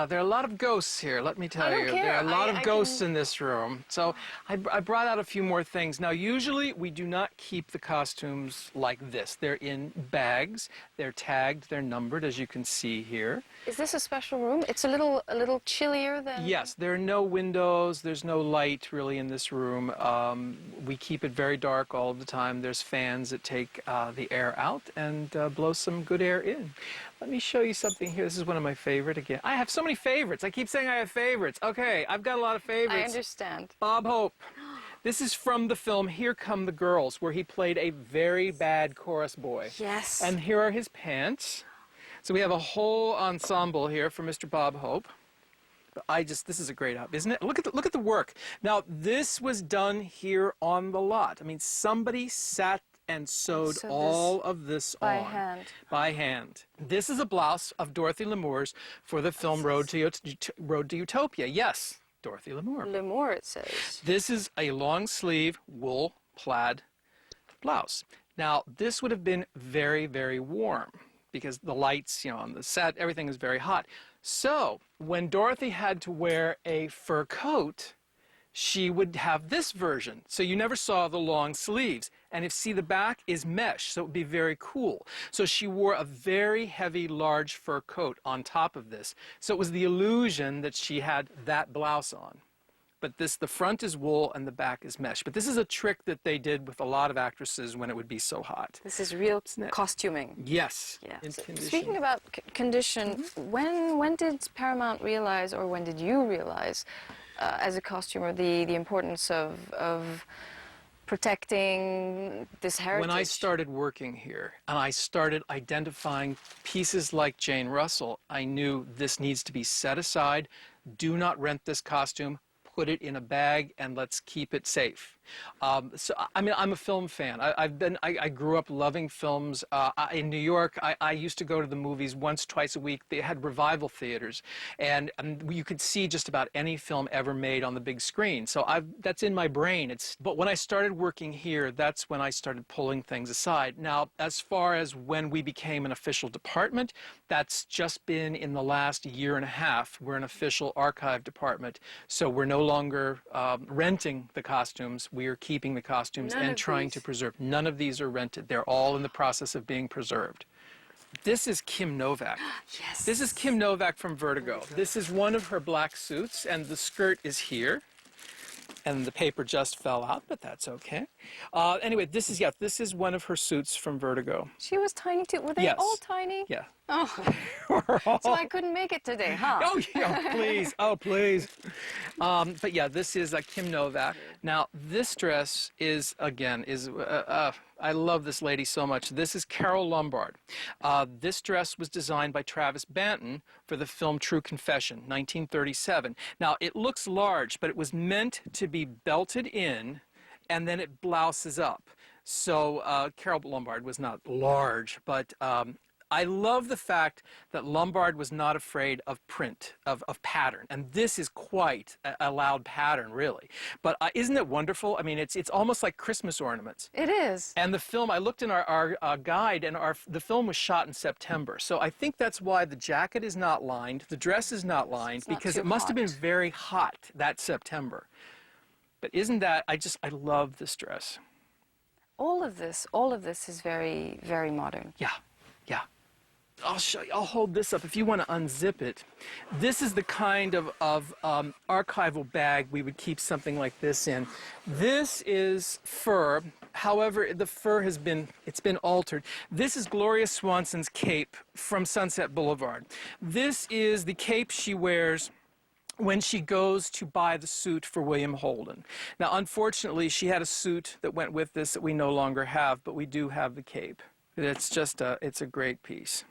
There are a lot of ghosts here, let me tell you. There are a lot of ghosts in this room. So I brought out a few more things. Now, usually we do not keep the costumes like this. They're in bags, they're tagged, they're numbered, as you can see here. Is this a special room? It's a little chillier than... Yes, there are no windows, there's no light really in this room. We keep it very dark all of the time. There's fans that take the air out and blow some good air in. Let me show you something here. This is one of my favorite again. I have so many favorites. I keep saying I have favorites. Okay, I've got a lot of favorites. I understand. Bob Hope. This is from the film Here Come the Girls, where he played a very bad chorus boy. Yes. And here are his pants. So we have a whole ensemble here for Mr. Bob Hope. This is a great job, isn't it? Look at the work. Now, this was done here on the lot. I mean, somebody sat and sewed all of this by on. hand. By hand. This is a blouse of Dorothy Lamour's for the film Road to Utopia. Yes, Dorothy Lamour. Lamour, it says. This is a long sleeve wool plaid blouse. Now, this would have been very, very warm because the lights, on the set, everything is very hot. So, when Dorothy had to wear a fur coat, she would have this version. So you never saw the long sleeves. And see, the back is mesh, so it would be very cool. So she wore a very heavy, large fur coat on top of this. So it was the illusion that she had that blouse on. But the front is wool and the back is mesh. But this is a trick that they did with a lot of actresses when it would be so hot. This is real costuming. Yes. Yeah. In condition. Speaking about condition, when did Paramount realize, or when did you realize, as a costumer, the importance of protecting this heritage? When I started working here and I started identifying pieces like Jane Russell, I knew this needs to be set aside. Do not rent this costume. Put it in a bag and let's keep it safe. So, I mean, I'm a film fan. I grew up loving films. In New York, I used to go to the movies once, twice a week. They had revival theaters, and you could see just about any film ever made on the big screen. So that's in my brain. But when I started working here, that's when I started pulling things aside. Now, as far as when we became an official department, that's just been in the last year and a half. We're an official archive department, so we're no longer renting the costumes. We are keeping the costumes and trying to preserve. None of these are rented. They're all in the process of being preserved. This is Kim Novak. Yes. This is Kim Novak from Vertigo. This is one of her black suits, and the skirt is here. And the paper just fell out, but that's okay. Anyway, this is one of her suits from Vertigo. She was tiny too. Were they all tiny? Yeah. Oh. So I couldn't make it today, huh? Oh, yeah, please. Oh, please. But yeah, this is Kim Novak. Now, this dress is, again, I love this lady so much. This is Carole Lombard. This dress was designed by Travis Banton for the film True Confession, 1937. Now, it looks large, but it was meant to be belted in, and then it blouses up. So Carole Lombard was not large, but I love the fact that Lombard was not afraid of print, of pattern. And this is quite a loud pattern, really. But isn't it wonderful? I mean, it's almost like Christmas ornaments. It is. And the film, I looked in our guide, and the film was shot in September. So I think that's why the jacket is not lined, the dress is not lined, because it must have been very hot that September. But isn't that, I love this dress. All of this is very, very modern. Yeah, yeah. I'll show you. I'll hold this up if you want to unzip it. This is the kind of archival bag we would keep something like this in. This is fur. However, the fur it's been altered. This is Gloria Swanson's cape from Sunset Boulevard. This is the cape she wears when she goes to buy the suit for William Holden. Now, unfortunately, she had a suit that went with this that we no longer have, but we do have the cape. It's just it's a great piece.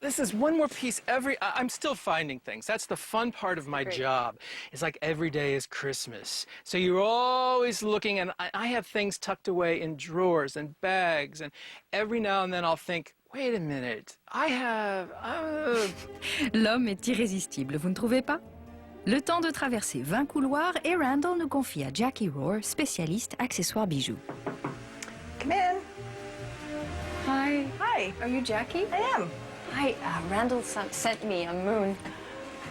This is one more piece I'm still finding things. That's the fun part of my job. It's like every day is Christmas. So you're always looking, and I have things tucked away in drawers and bags, and every now and then I'll think, wait a minute, L'homme est irrésistible, vous ne trouvez pas? Le temps de traverser 20 couloirs et Randall nous confie à Jackie Rohr, spécialiste accessoires bijoux. Come in. Hi. Hi. Are you Jackie? I am. Hi. Randall sent me a Moon.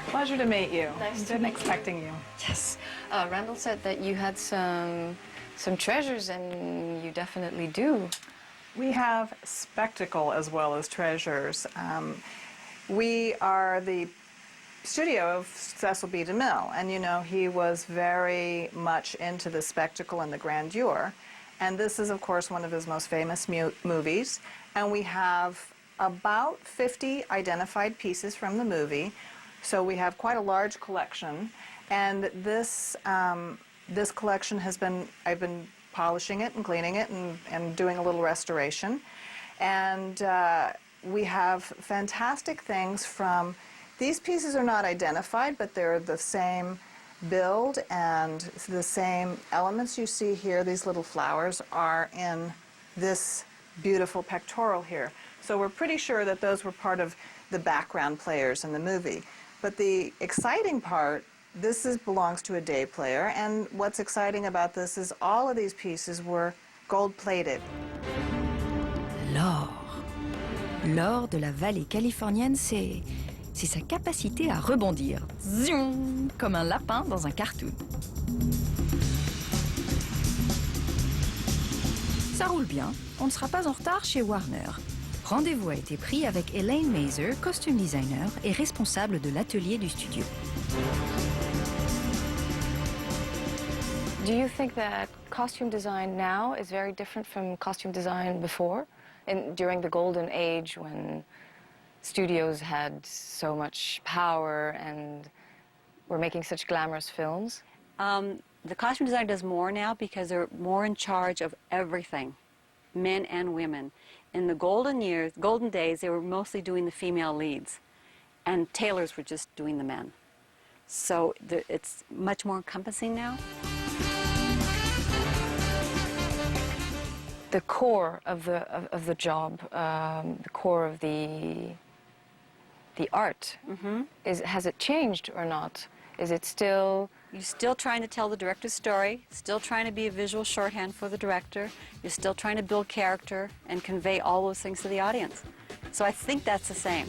Pleasure to meet you. Nice to Been meet you. expecting you. Yes. Randall said that you had some treasures, and you definitely do. We have spectacle as well as treasures. We are the studio of Cecil B. DeMille, and you know he was very much into the spectacle and the grandeur. And this is, of course, one of his most famous movies. And we have about 50 identified pieces from the movie. So we have quite a large collection. And this collection I've been polishing it and cleaning it and doing a little restoration. And we have fantastic things from, these pieces are not identified, but they're the same build and the same elements you see here. These little flowers are in this beautiful pectoral here. So we're pretty sure that those were part of the background players in the movie. But the exciting part, belongs to a day player, and what's exciting about this is all of these pieces were gold-plated. L'or. L'or de la vallée californienne, c'est sa capacité à rebondir. Zion, comme un lapin dans un cartoon. Ça roule bien, on ne sera pas en retard chez Warner. Rendez-vous a été pris avec Elaine Mazer, costume designer et responsable de l'atelier du studio. Do you think that costume design now is very different from costume design before, during the golden age when studios had so much power and were making such glamorous films? The costume designer does more now because they're more in charge of everything, men and women. In the golden days, they were mostly doing the female leads, and tailors were just doing the men. So it's much more encompassing now. The core of the job, the core of the art, has it changed or not? Is it still? You're still trying to tell the director's story, still trying to be a visual shorthand for the director. You're still trying to build character and convey all those things to the audience. So I think that's the same.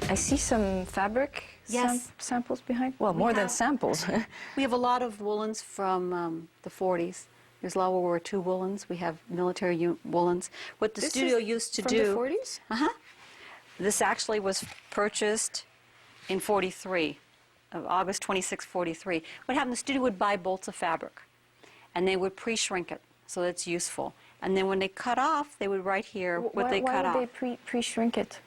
I see some fabric samples behind. Well, more than samples. We have a lot of woolens from the 40s. There's a lot of World War II woolens. We have military woolens. What the studio used to do... From the 40s? Uh-huh. This actually was purchased in 43, August 26, 43. What happened, the studio would buy bolts of fabric, and they would pre-shrink it, so that's useful. And then when they cut off, they would write here what they cut off. Why would they pre-shrink it?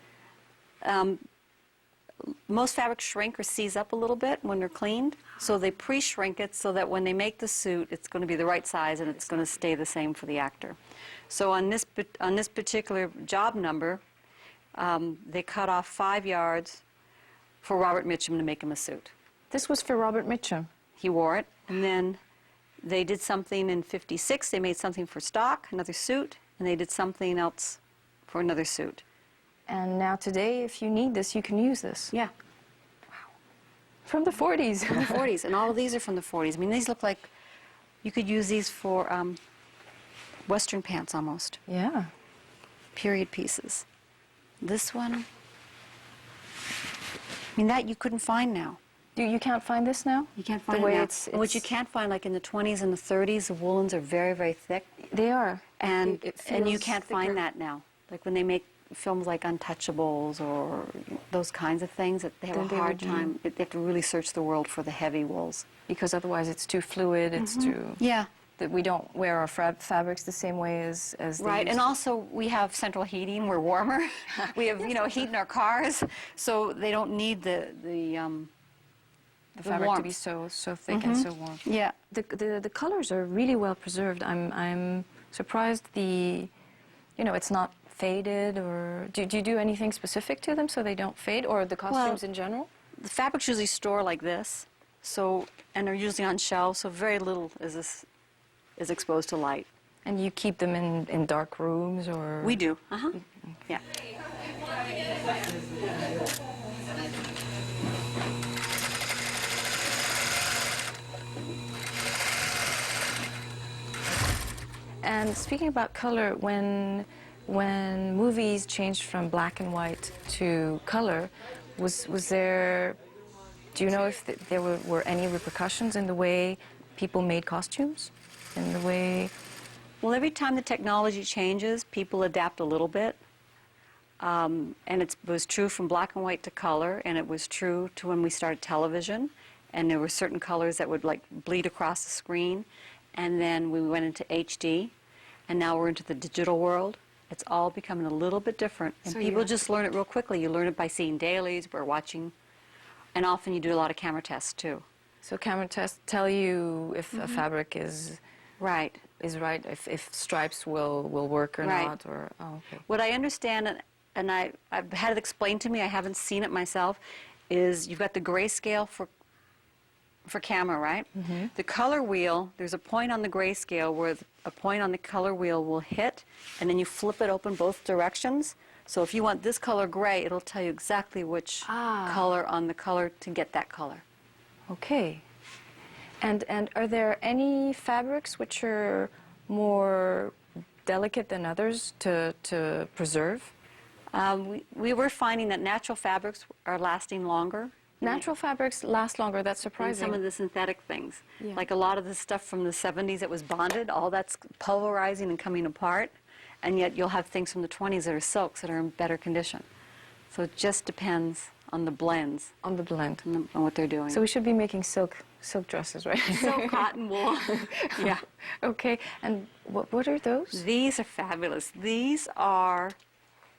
Most fabrics shrink or seize up a little bit when they're cleaned, so they pre-shrink it so that when they make the suit, it's going to be the right size and it's going to stay the same for the actor. So on this particular job number, they cut off 5 yards for Robert Mitchum to make him a suit. This was for Robert Mitchum? He wore it, and then they did something in 56. They made something for stock, another suit, and they did something else for another suit. And now today, if you need this, you can use this? Yeah. Wow. From the 40s? From the 40s, and all of these are from the 40s. I mean, these look like you could use these for Western pants almost. Yeah. Period pieces. This one, I mean, that you couldn't find now. You can't find this now? You can't find the way it now. It's what you can't find, like in the 20s and the 30s, the woolens are very, very thick. They are. And you feels can't thicker. find that now. Like when they make films like Untouchables or those kinds of things, that they have a hard time. They have to really search the world for the heavy wools. Because otherwise it's too fluid, it's too... Yeah. That we don't wear our fabrics the same way as they Right, used and to. also we have central heating, we're warmer. We have, heat in our cars, so they don't need the fabric warmth. to be so thick and so warm. Yeah. The colors are really well preserved. I'm surprised it's not faded, or do you do anything specific to them so they don't fade, or the costumes in general? The fabrics usually store like this, and they're usually on shelves, so very little is exposed to light. And you keep them in dark rooms, or? We do. Yeah. And speaking about color, when movies changed from black and white to color, was there? Do you know if there were any repercussions in the way people made costumes, in the way? Well, every time the technology changes, people adapt a little bit. And it was true from black and white to color, and it was true to when we started television, and there were certain colors that would like bleed across the screen, and then we went into HD, and now we're into the digital world. It's all becoming a little bit different, and So people just learn it real quickly. You learn it by seeing dailies, we're watching, and often you do a lot of camera tests too. So camera tests tell you if a fabric is right, if stripes will work or Right. not, or okay. What I understand, and I've had it explained to me, I haven't seen it myself, is you've got the grayscale for camera, right? The color wheel, there's a point on the grayscale where a point on the color wheel will hit, and then you flip it open both directions. So if you want this color gray, it'll tell you exactly which color on the color to get that color. Okay. And are there any fabrics which are more delicate than others to preserve? We were finding that natural fabrics are lasting longer. Natural fabrics last longer. That's Than surprising. some of the synthetic things. Yeah. Like a lot of the stuff from the 70s that was bonded, all that's pulverizing and coming apart. And yet you'll have things from the 20s that are silks that are in better condition. So it just depends on the blends. On the blend. On what they're doing. So we should be making silk dresses, right? Silk, cotton, wool. Yeah. Okay. And what are those? These are fabulous. These are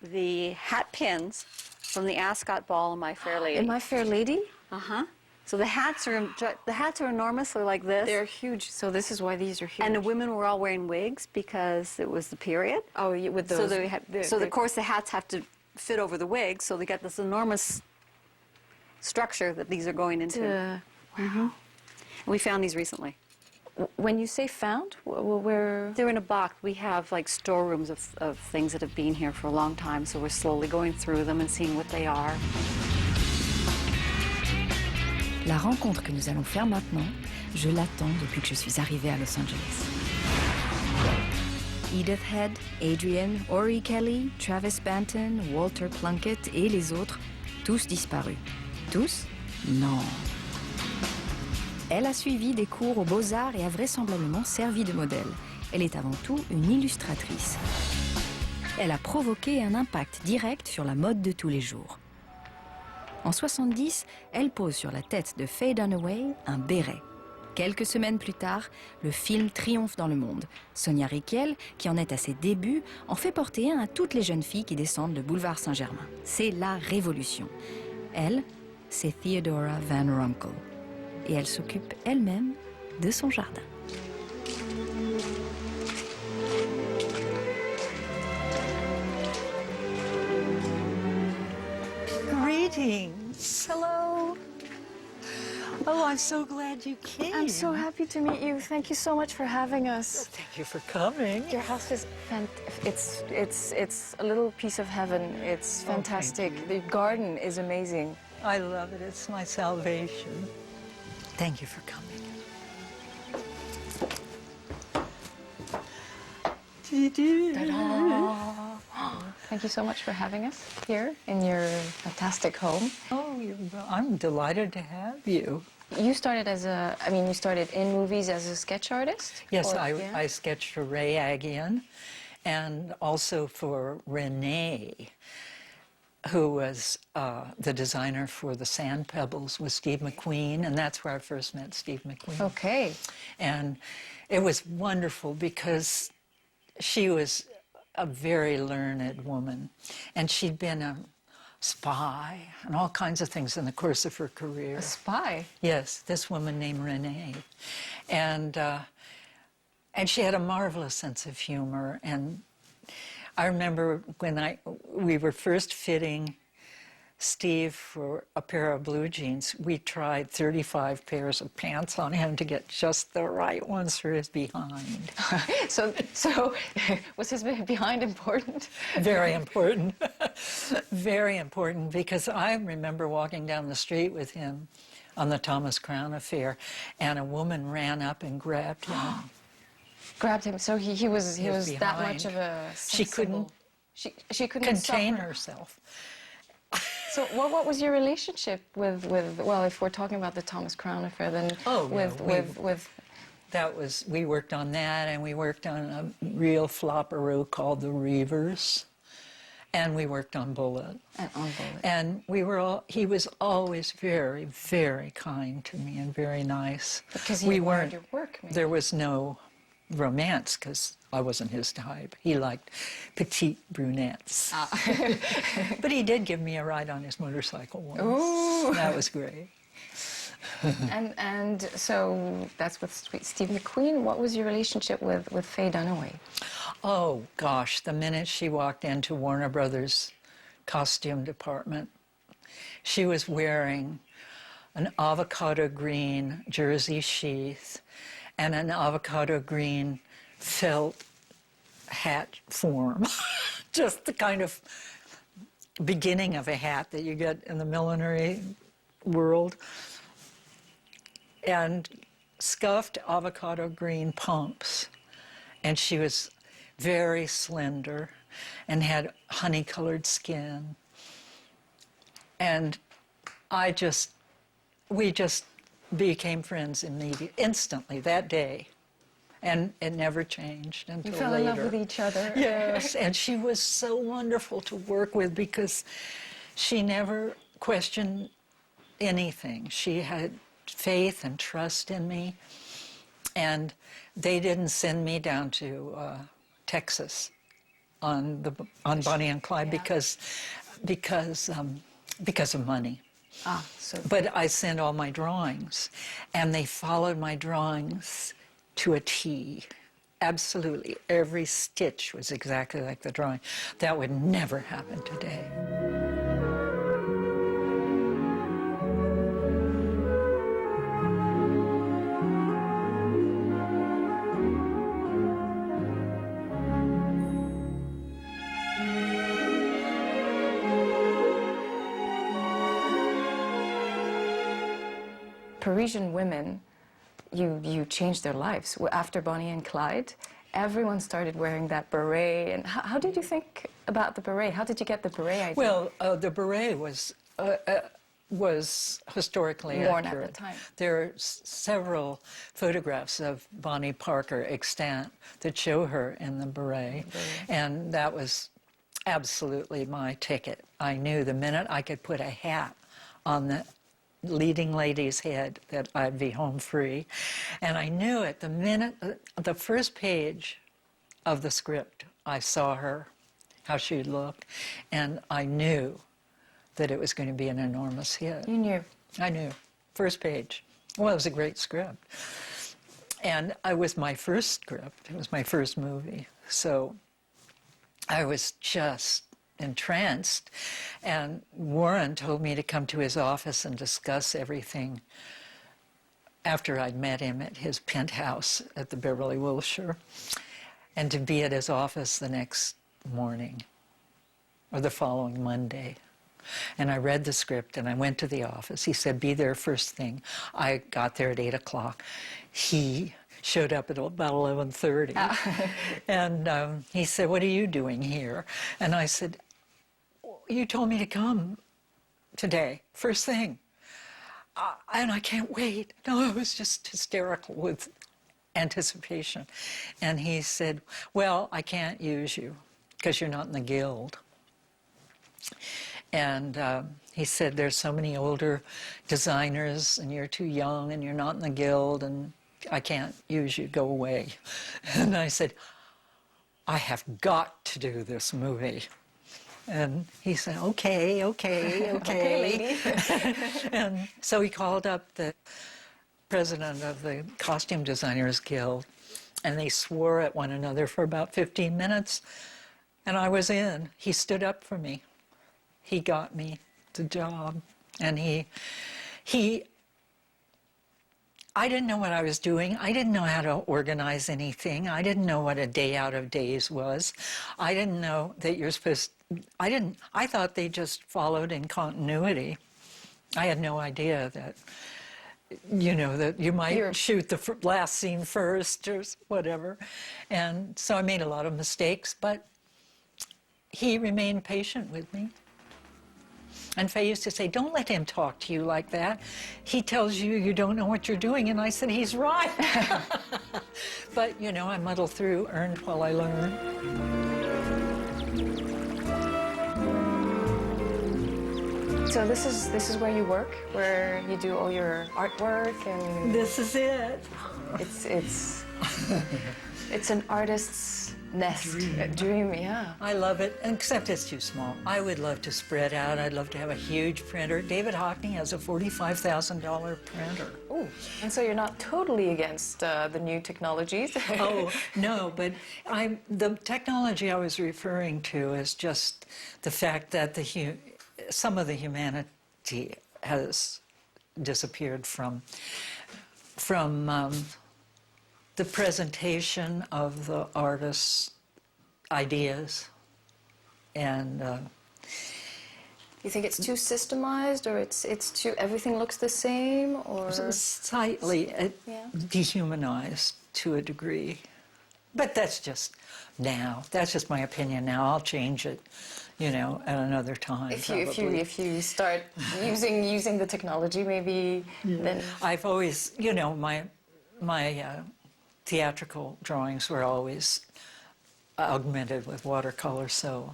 the hat pins from the Ascot Ball in My Fair Lady. In My Fair Lady? Uh-huh. So the hats are enormous. They're like this. They're huge. So this is why these are huge. And the women were all wearing wigs because it was the period. Oh, with those. So of course the hats have to fit over the wigs. So they got this enormous structure that these are going into. Wow. We found these recently. When you say found, where? They're in a box. We have like storerooms of things that have been here for a long time, so we're slowly going through them and seeing what they are. La rencontre que nous allons faire maintenant, je l'attends depuis que je suis arrivée à Los Angeles. Edith Head, Adrian, Ori Kelly, Travis Banton, Walter Plunkett et les autres, tous disparus. Tous? Non. Elle a suivi des cours aux Beaux-Arts et a vraisemblablement servi de modèle. Elle est avant tout une illustratrice. Elle a provoqué un impact direct sur la mode de tous les jours. En 70, elle pose sur la tête de Faye Dunaway un béret. Quelques semaines plus tard, le film triomphe dans le monde. Sonia Rykiel, qui en est à ses débuts, en fait porter un à toutes les jeunes filles qui descendent le boulevard Saint-Germain. C'est la révolution. Elle, c'est Theodora Van Runkel. Et elle s'occupe elle-même de son jardin. Greetings. Hello. Oh, I'm so glad you came. I'm so happy to meet you. Thank you so much for having us. Thank you for coming. Your house is it's a little piece of heaven. It's fantastic. you. The garden is amazing. I love it. It's my salvation. Thank you for coming. Ta-da. Thank you so much for having us here in your fantastic home. Oh, I'm delighted to have you. You started you started in movies as a sketch artist? Yes, Or- I sketched for Ray Agian and also for Renee, who was the designer for the Sand Pebbles with Steve McQueen, and that's where I first met Steve McQueen. Okay. And it was wonderful because she was a very learned woman, and she'd been a spy and all kinds of things in the course of her career. A spy? Yes, this woman named Renee. And she had a marvelous sense of humor. And I remember when we were first fitting Steve for a pair of blue jeans. We tried 35 pairs of pants on him to get just the right ones for his behind. So was his behind important? Very important. Very important, because I remember walking down the street with him on the Thomas Crown affair, and a woman ran up and grabbed him. Grabbed him. So he was that behind. much of a She couldn't she couldn't contain stop her. herself. So what was your relationship with well, if we're talking about the Thomas Crown affair, then we worked on that, and we worked on a real flopperoo called The Reavers, and we worked on Bullet. And he was always very, very kind to me and very nice. Because he admired your work, maybe. There was no romance, because I wasn't his type. He liked petite brunettes. But he did give me a ride on his motorcycle once. Ooh. That was great. and so that's with Steve McQueen. What was your relationship with Faye Dunaway? Oh, gosh, the minute she walked into Warner Brothers costume department, she was wearing an avocado green jersey sheath and an avocado green felt hat form. Just the kind of beginning of a hat that you get in the millinery world. And scuffed avocado green pumps. And she was very slender and had honey-colored skin. And we just became friends instantly that day. And it never changed until later. You fell in love with each other. Yes, and she was so wonderful to work with because she never questioned anything. She had faith and trust in me. And they didn't send me down to Texas on Bonnie and Clyde because of money. But I sent all my drawings, and they followed my drawings to a T. Absolutely. Every stitch was exactly like the drawing. That would never happen today. Parisian women, you changed their lives. After Bonnie and Clyde, everyone started wearing that beret. And how did you think about the beret? How did you get the beret idea? Well, the beret was historically worn accurate. at the time. There are several photographs of Bonnie Parker extant that show her in the beret, and that was absolutely my ticket. I knew the minute I could put a hat on the leading lady's head that I'd be home free. And I knew it the minute, the first page of the script, I saw her, how she looked, and I knew that it was going to be an enormous hit. You knew? I knew. First page. Well, it was a great script. And it was my first script. It was my first movie. So I was just entranced, and Warren told me to come to his office and discuss everything after I'd met him at his penthouse at the Beverly Wilshire, and to be at his office the next morning or the following Monday. And I read the script and I went to the office. He said, be there first thing. I got there at 8 o'clock. He showed up at about 11:30. And he said, what are you doing here? And I said, you told me to come today, first thing. And I can't wait. No, I was just hysterical with anticipation. And he said, well, I can't use you because you're not in the guild. And he said, there's so many older designers and you're too young and you're not in the guild and I can't use you, go away. And I said, I have got to do this movie. And he said, okay. Okay, lady. And so he called up the president of the Costume Designers Guild, and they swore at one another for about 15 minutes, and I was in. He stood up for me. He got me the job. And I didn't know what I was doing. I didn't know how to organize anything. I didn't know what a day out of days was. I didn't know that you're supposed, I thought they just followed in continuity. I had no idea that, you know, that you might shoot the last scene first or whatever. And so I made a lot of mistakes, but he remained patient with me. And Faye used to say, don't let him talk to you like that. He tells you you don't know what you're doing. And I said, he's right. But, you know, I muddle through, earned while I learn. So this is where you work, where you do all your artwork, and this is it. It's an artist's nest, dream, yeah. I love it, except it's too small. I would love to spread out. I'd love to have a huge printer. David Hockney has a $45,000 printer. Oh, and so you're not totally against the new technologies? Oh, no, but the technology I was referring to is just the fact that some of the humanity has disappeared from the presentation of the artist's ideas. And you think it's too systemized, or it's too, everything looks the same, or slightly dehumanized to a degree. But that's just now. That's just my opinion now. I'll change it, you know, at another time. If you start using the technology, maybe then. I've always, you know, my theatrical drawings were always augmented with watercolor, so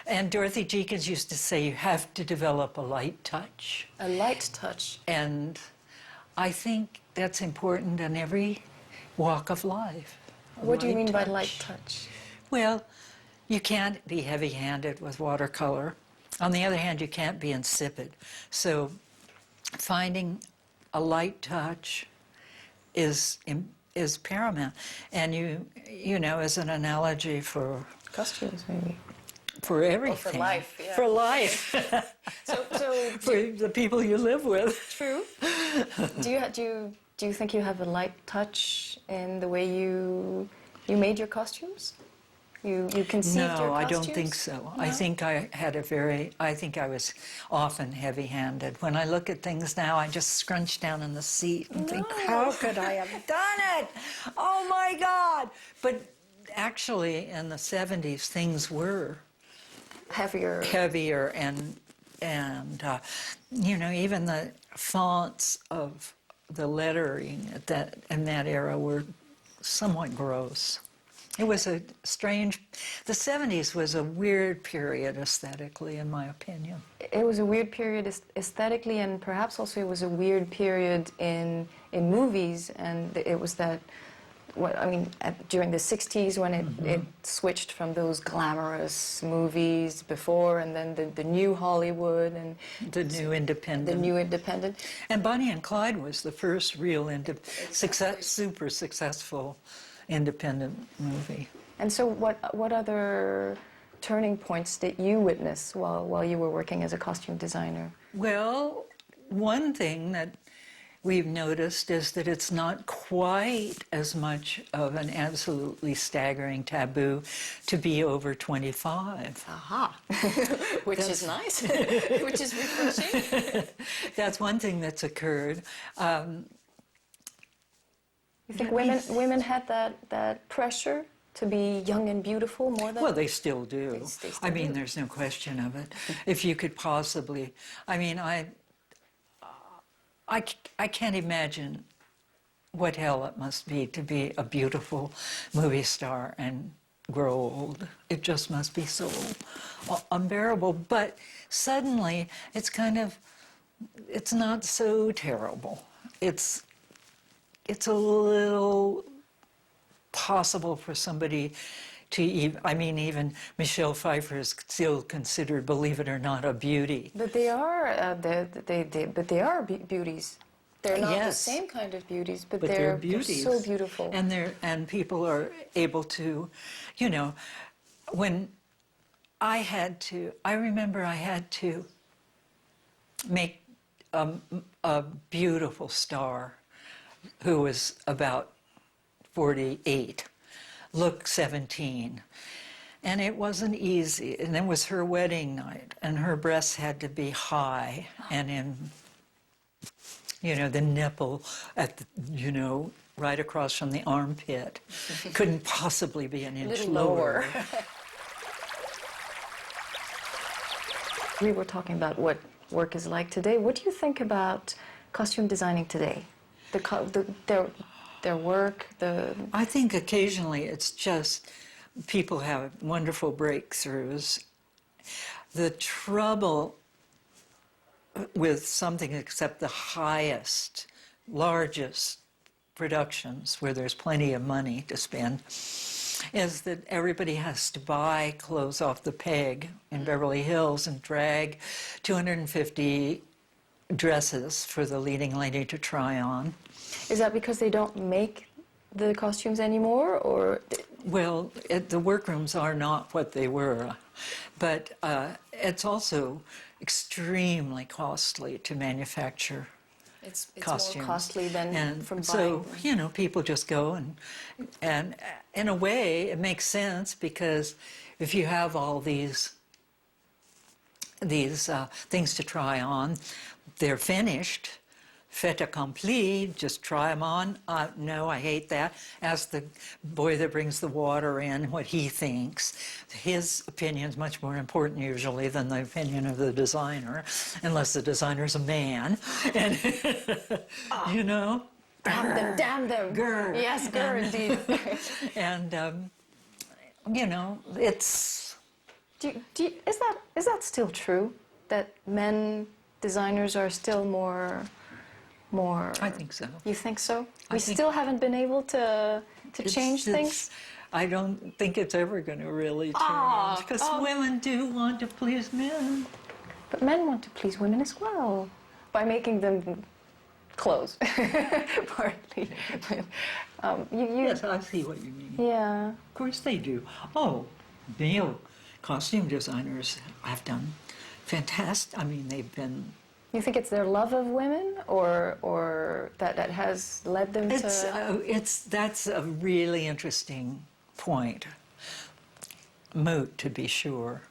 and Dorothy Jenkins used to say, you have to develop a light touch. A light touch. And I think that's important in every walk of life. What do you mean by light touch? Well, you can't be heavy-handed with watercolor. On the other hand, you can't be insipid. So finding a light touch is paramount. And you know, as an analogy for costumes, maybe. For everything. Or for life, yeah. For life. So for the people you live with. True. Do you think you have a light touch in the way you made your costumes? You conceived your costumes? No, I don't think so. No? I think I think I was often heavy-handed. When I look at things now, I just scrunch down in the seat and think, how could I have done it? Oh my God! But actually, in the 70s, things were heavier, and you know, even the fonts of the lettering in that era were somewhat gross. It was a strange. The 70s was a weird period aesthetically, in my opinion. It was a weird period aesthetically, and perhaps also it was a weird period in movies, and it was that. During the 60s, when it switched from those glamorous movies before, and then the new Hollywood and the new independent. And Bonnie and Clyde was the first real super successful independent movie. And so, what other turning points did you witness while you were working as a costume designer? Well, one thing that we've noticed is that it's not quite as much of an absolutely staggering taboo to be over 25. Aha! Which is nice. Which is refreshing. That's one thing that's occurred. You think women had that pressure to be young and beautiful more than? Well, they still do. They still I mean, do. there's no question of it. If you could possibly, I mean, I can't imagine what hell it must be to be a beautiful movie star and grow old. It just must be so unbearable. But suddenly, it's not so terrible. It's a little possible for somebody to even Michelle Pfeiffer is still considered, believe it or not, a beauty. But they are beauties. They're not the Yes. same kind of beauties, but they're they're beauties. so beautiful. And people are able to, you know, when I remember I had to make a beautiful star who was about 48, look 17. And it wasn't easy. And it was her wedding night, and her breasts had to be high and in, you know, the nipple at the, you know, right across from the armpit. Couldn't possibly be an inch lower. We were talking about what work is like today. What do you think about costume designing today? Their work, I think occasionally it's just people have wonderful breakthroughs. The trouble with something except the highest, largest productions where there's plenty of money to spend is that everybody has to buy clothes off the peg in Beverly Hills and drag 250 dresses for the leading lady to try on. Is that because they don't make the costumes anymore, or? Well, the workrooms are not what they were, but it's also extremely costly to manufacture It's costumes. more costly than And from buying so, them. you know, people just go and in a way it makes sense, because if you have all these things to try on, they're finished, fait accompli, just try them on. No, I hate that. Ask the boy that brings the water in what he thinks. His opinion's much more important usually than the opinion of the designer, unless the designer's a man. And, you know? Damn them. Grr. Yes, grr, indeed. And, you know, it's... Is that still true? That men designers are still more... I think so. You think so? I We think still haven't been able to change things? I don't think it's ever going to really change, because women do want to please men. But men want to please women as well, by making them clothes, partly. Yes, I see what you mean. Yeah. Of course they do. Oh, male costume designers have done fantastic. I mean, they've been... You think it's their love of women, or that has led them to... That's a really interesting point. Moot, to be sure.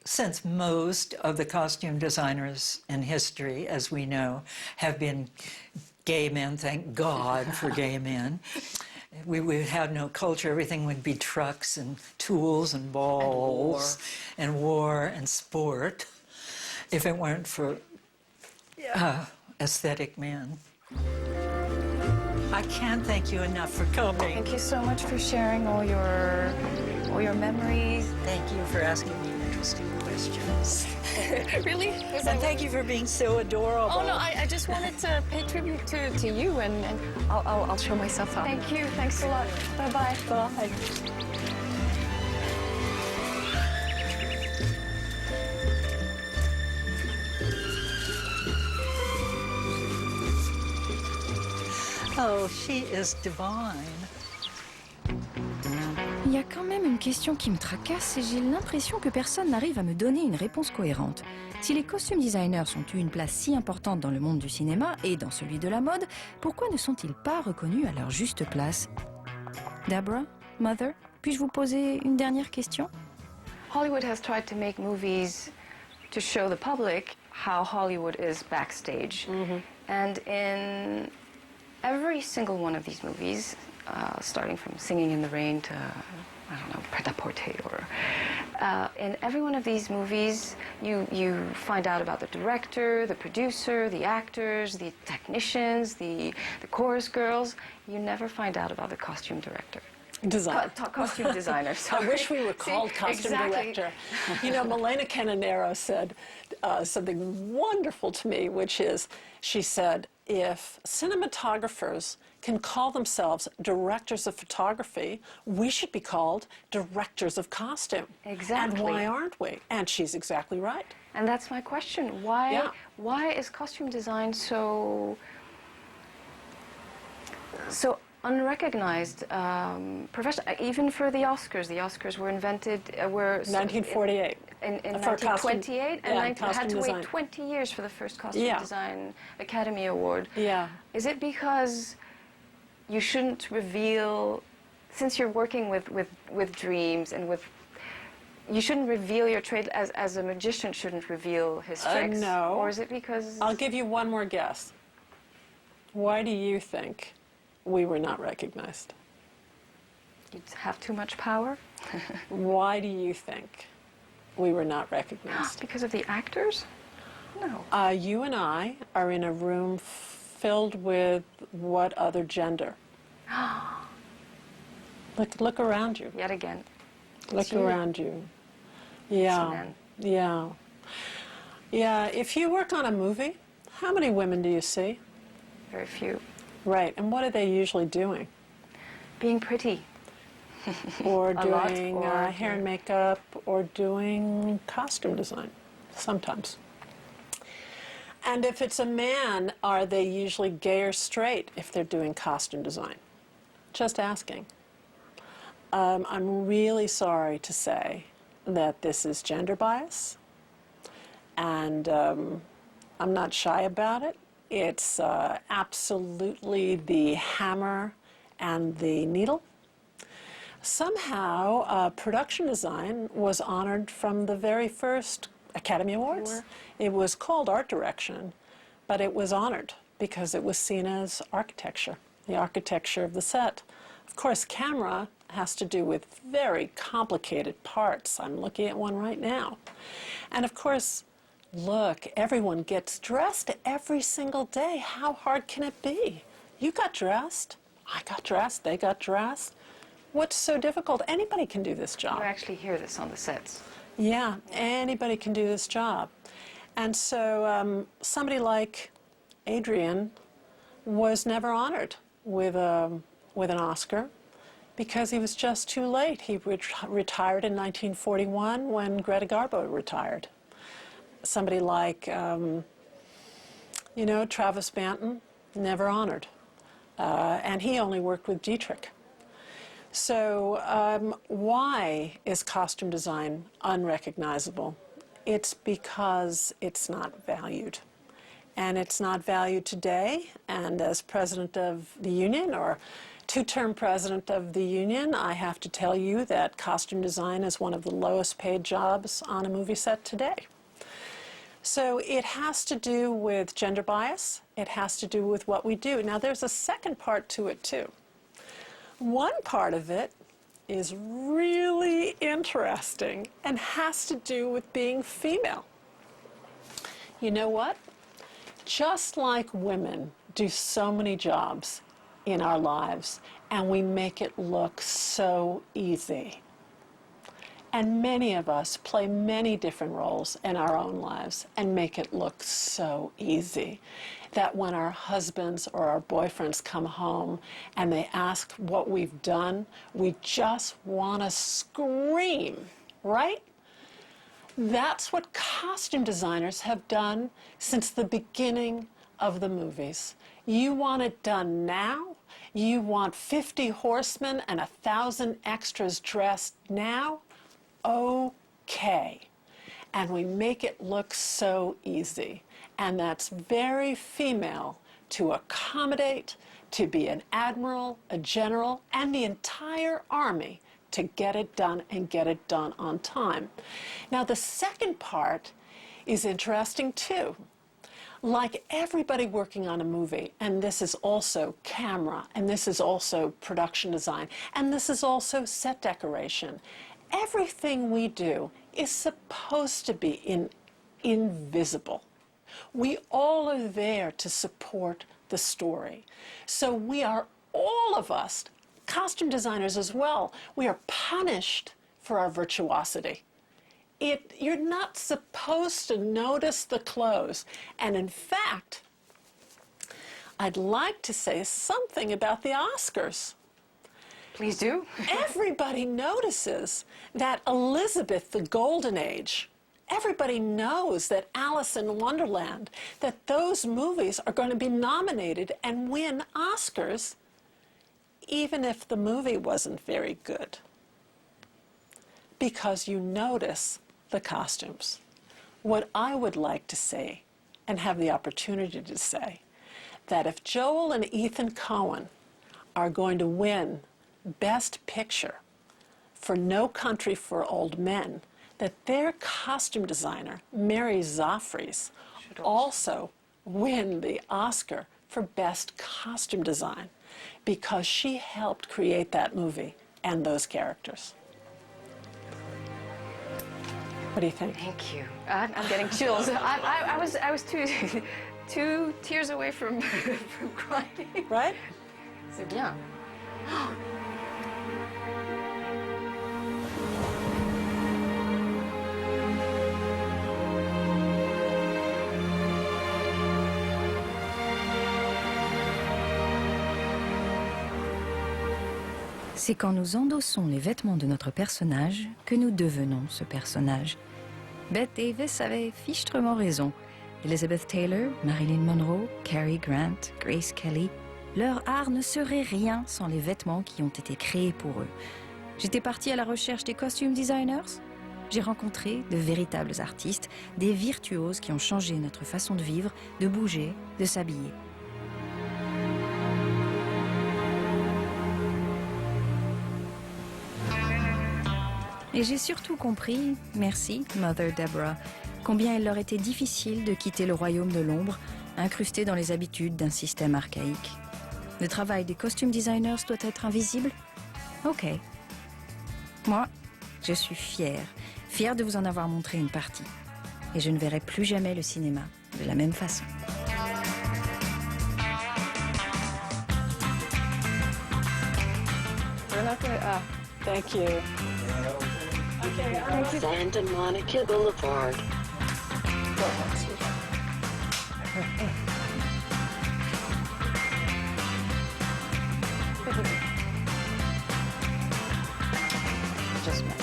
Since most of the costume designers in history, as we know, have been gay men, thank God for gay men, we would have no culture. Everything would be trucks and tools and balls and war and sport, if it weren't for aesthetic men. I can't thank you enough for coming. Thank you so much for sharing all your memories. Thank you for asking me interesting questions. Really? And thank you for being so adorable. Oh no, I just wanted to pay tribute to you, and I'll show myself out. Thank you. Thanks a lot. Bye-bye. Bye. Oh, she is divine. Il y a quand même une question qui me tracasse et j'ai l'impression que personne n'arrive à me donner une réponse cohérente. Si les costume designers ont eu une place si importante dans le monde du cinéma et dans celui de la mode, pourquoi ne sont-ils pas reconnus à leur juste place? Deborah, Mother, puis-je vous poser une dernière question? Hollywood has tried to make movies to show the public how Hollywood is backstage. And in every single one of these movies, starting from Singing in the Rain to, I don't know, Pret-à-Porter, or in every one of these movies, you find out about the director, the producer, the actors, the technicians, the chorus girls. You never find out about the costume director. Costume designer, sorry. I wish we were called costume director. You know, Milena Canonero said something wonderful to me, which is, she said, if cinematographers can call themselves directors of photography, we should be called directors of costume. Exactly. And why aren't we? And she's exactly right. And that's my question. Why is costume design so unrecognized profession. Even for the Oscars were invented, were 1948. In For 1928, and yeah, had costume to design. wait 20 years for the first Costume Yeah. Design Academy Award. Yeah. Is it because you shouldn't reveal, since you're working with dreams and with, you shouldn't reveal your trade as a magician shouldn't reveal his tricks? No. Or is it because... I'll give you one more guess. Why do you think we were not recognized? You have too much power? Why do you think we were not recognized? Because of the actors? No. You and I are in a room filled with what other gender? Look around you. Yet again. Look around you. Yeah. men. Yeah. Yeah. If you work on a movie, how many women do you see? Very few. Right. And what are they usually doing? Being pretty. Or A lot, doing or hair and makeup, or doing costume design, sometimes. And if it's a man, are they usually gay or straight if they're doing costume design? Just asking. I'm really sorry to say that this is gender bias, and I'm not shy about it. It's absolutely the hammer and the needle. Somehow, production design was honored from the very first Academy Awards. Sure. It was called art direction, but it was honored because it was seen as architecture, the architecture of the set. Of course, camera has to do with very complicated parts. I'm looking at one right now. And of course, look, everyone gets dressed every single day. How hard can it be? You got dressed, I got dressed, they got dressed. What's so difficult? Anybody can do this job. You actually hear this on the sets. Yeah, anybody can do this job. And so somebody like Adrian was never honored with an Oscar because he was just too late. He retired in 1941 when Greta Garbo retired. Somebody like, Travis Banton, never honored. And he only worked with Dietrich. So why is costume design unrecognizable? It's because it's not valued. And it's not valued today. And as president of the union, or two-term president of the union, I have to tell you that costume design is one of the lowest paid jobs on a movie set today. So it has to do with gender bias. It has to do with what we do. Now there's a second part to it too. One part of it is really interesting and has to do with being female. You know what? Just like women do so many jobs in our lives, and we make it look so easy. And many of us play many different roles in our own lives and make it look so easy that when our husbands or our boyfriends come home and they ask what we've done, we just want to scream, right? That's what costume designers have done since the beginning of the movies. You want it done now? You want 50 horsemen and 1,000 extras dressed now? Okay. And we make it look so easy. And that's very female to accommodate, to be an admiral, a general, and the entire army to get it done and get it done on time. Now, the second part is interesting too. Like everybody working on a movie, and this is also camera, and this is also production design, and this is also set decoration. Everything we do is supposed to be invisible. We all are there to support the story. So we are, all of us, costume designers as well, we are punished for our virtuosity. You're not supposed to notice the clothes. And in fact, I'd like to say something about the Oscars. Please do. Everybody notices that Elizabeth, the Golden Age, everybody knows that Alice in Wonderland, that those movies are going to be nominated and win Oscars. even if the movie wasn't very good, because you notice the costumes. What I would like to say, and have the opportunity to say, that if Joel and Ethan Coen are going to win Best Picture for No Country for Old Men, that their costume designer, Mary Zophres, also win the Oscar for Best Costume Design, because she helped create that movie and those characters. What do you think? Thank you. I'm getting chills. I was two tears away from crying. Right? C'est bien. C'est quand nous endossons les vêtements de notre personnage que nous devenons ce personnage. Bette Davis avait fichtrement raison. Elizabeth Taylor, Marilyn Monroe, Cary Grant, Grace Kelly, leur art ne serait rien sans les vêtements qui ont été créés pour eux. J'étais partie à la recherche des costume designers. J'ai rencontré de véritables artistes, des virtuoses qui ont changé notre façon de vivre, de bouger, de s'habiller. Et j'ai surtout compris, merci Mother Deborah, combien il leur était difficile de quitter le royaume de l'ombre, incrusté dans les habitudes d'un système archaïque. Le travail des costume designers doit être invisible? Ok. Moi, je suis fière de vous en avoir montré une partie. Et je ne verrai plus jamais le cinéma de la même façon. Thank you. Okay, Santa Monica Boulevard. Just met.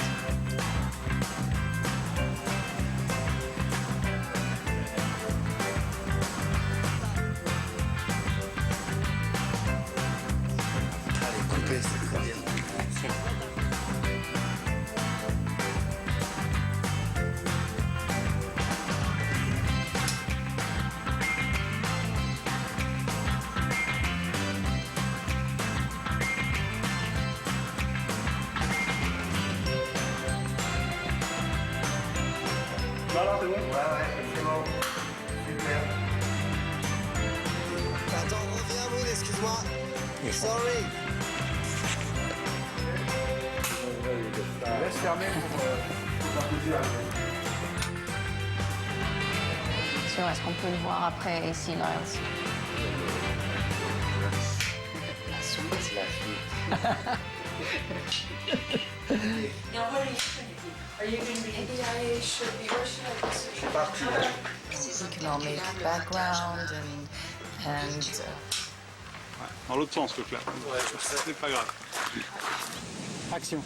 Allez, coupez, c'est très bien. Alors, c'est bon? Ouais, c'est bon. Super. Attends, reviens, Moon, excuse-moi. Sorry. Laisse fermer pour faire plaisir. Est-ce qu'on peut le voir après ici, Niles? La suite, c'est la suite. Now, what are you going to do? Are you going to be... Maybe I should be, or should I just... Je suis parti, là. We can all make background and Dans l'autre sens, le clap. C'est pas grave. Action.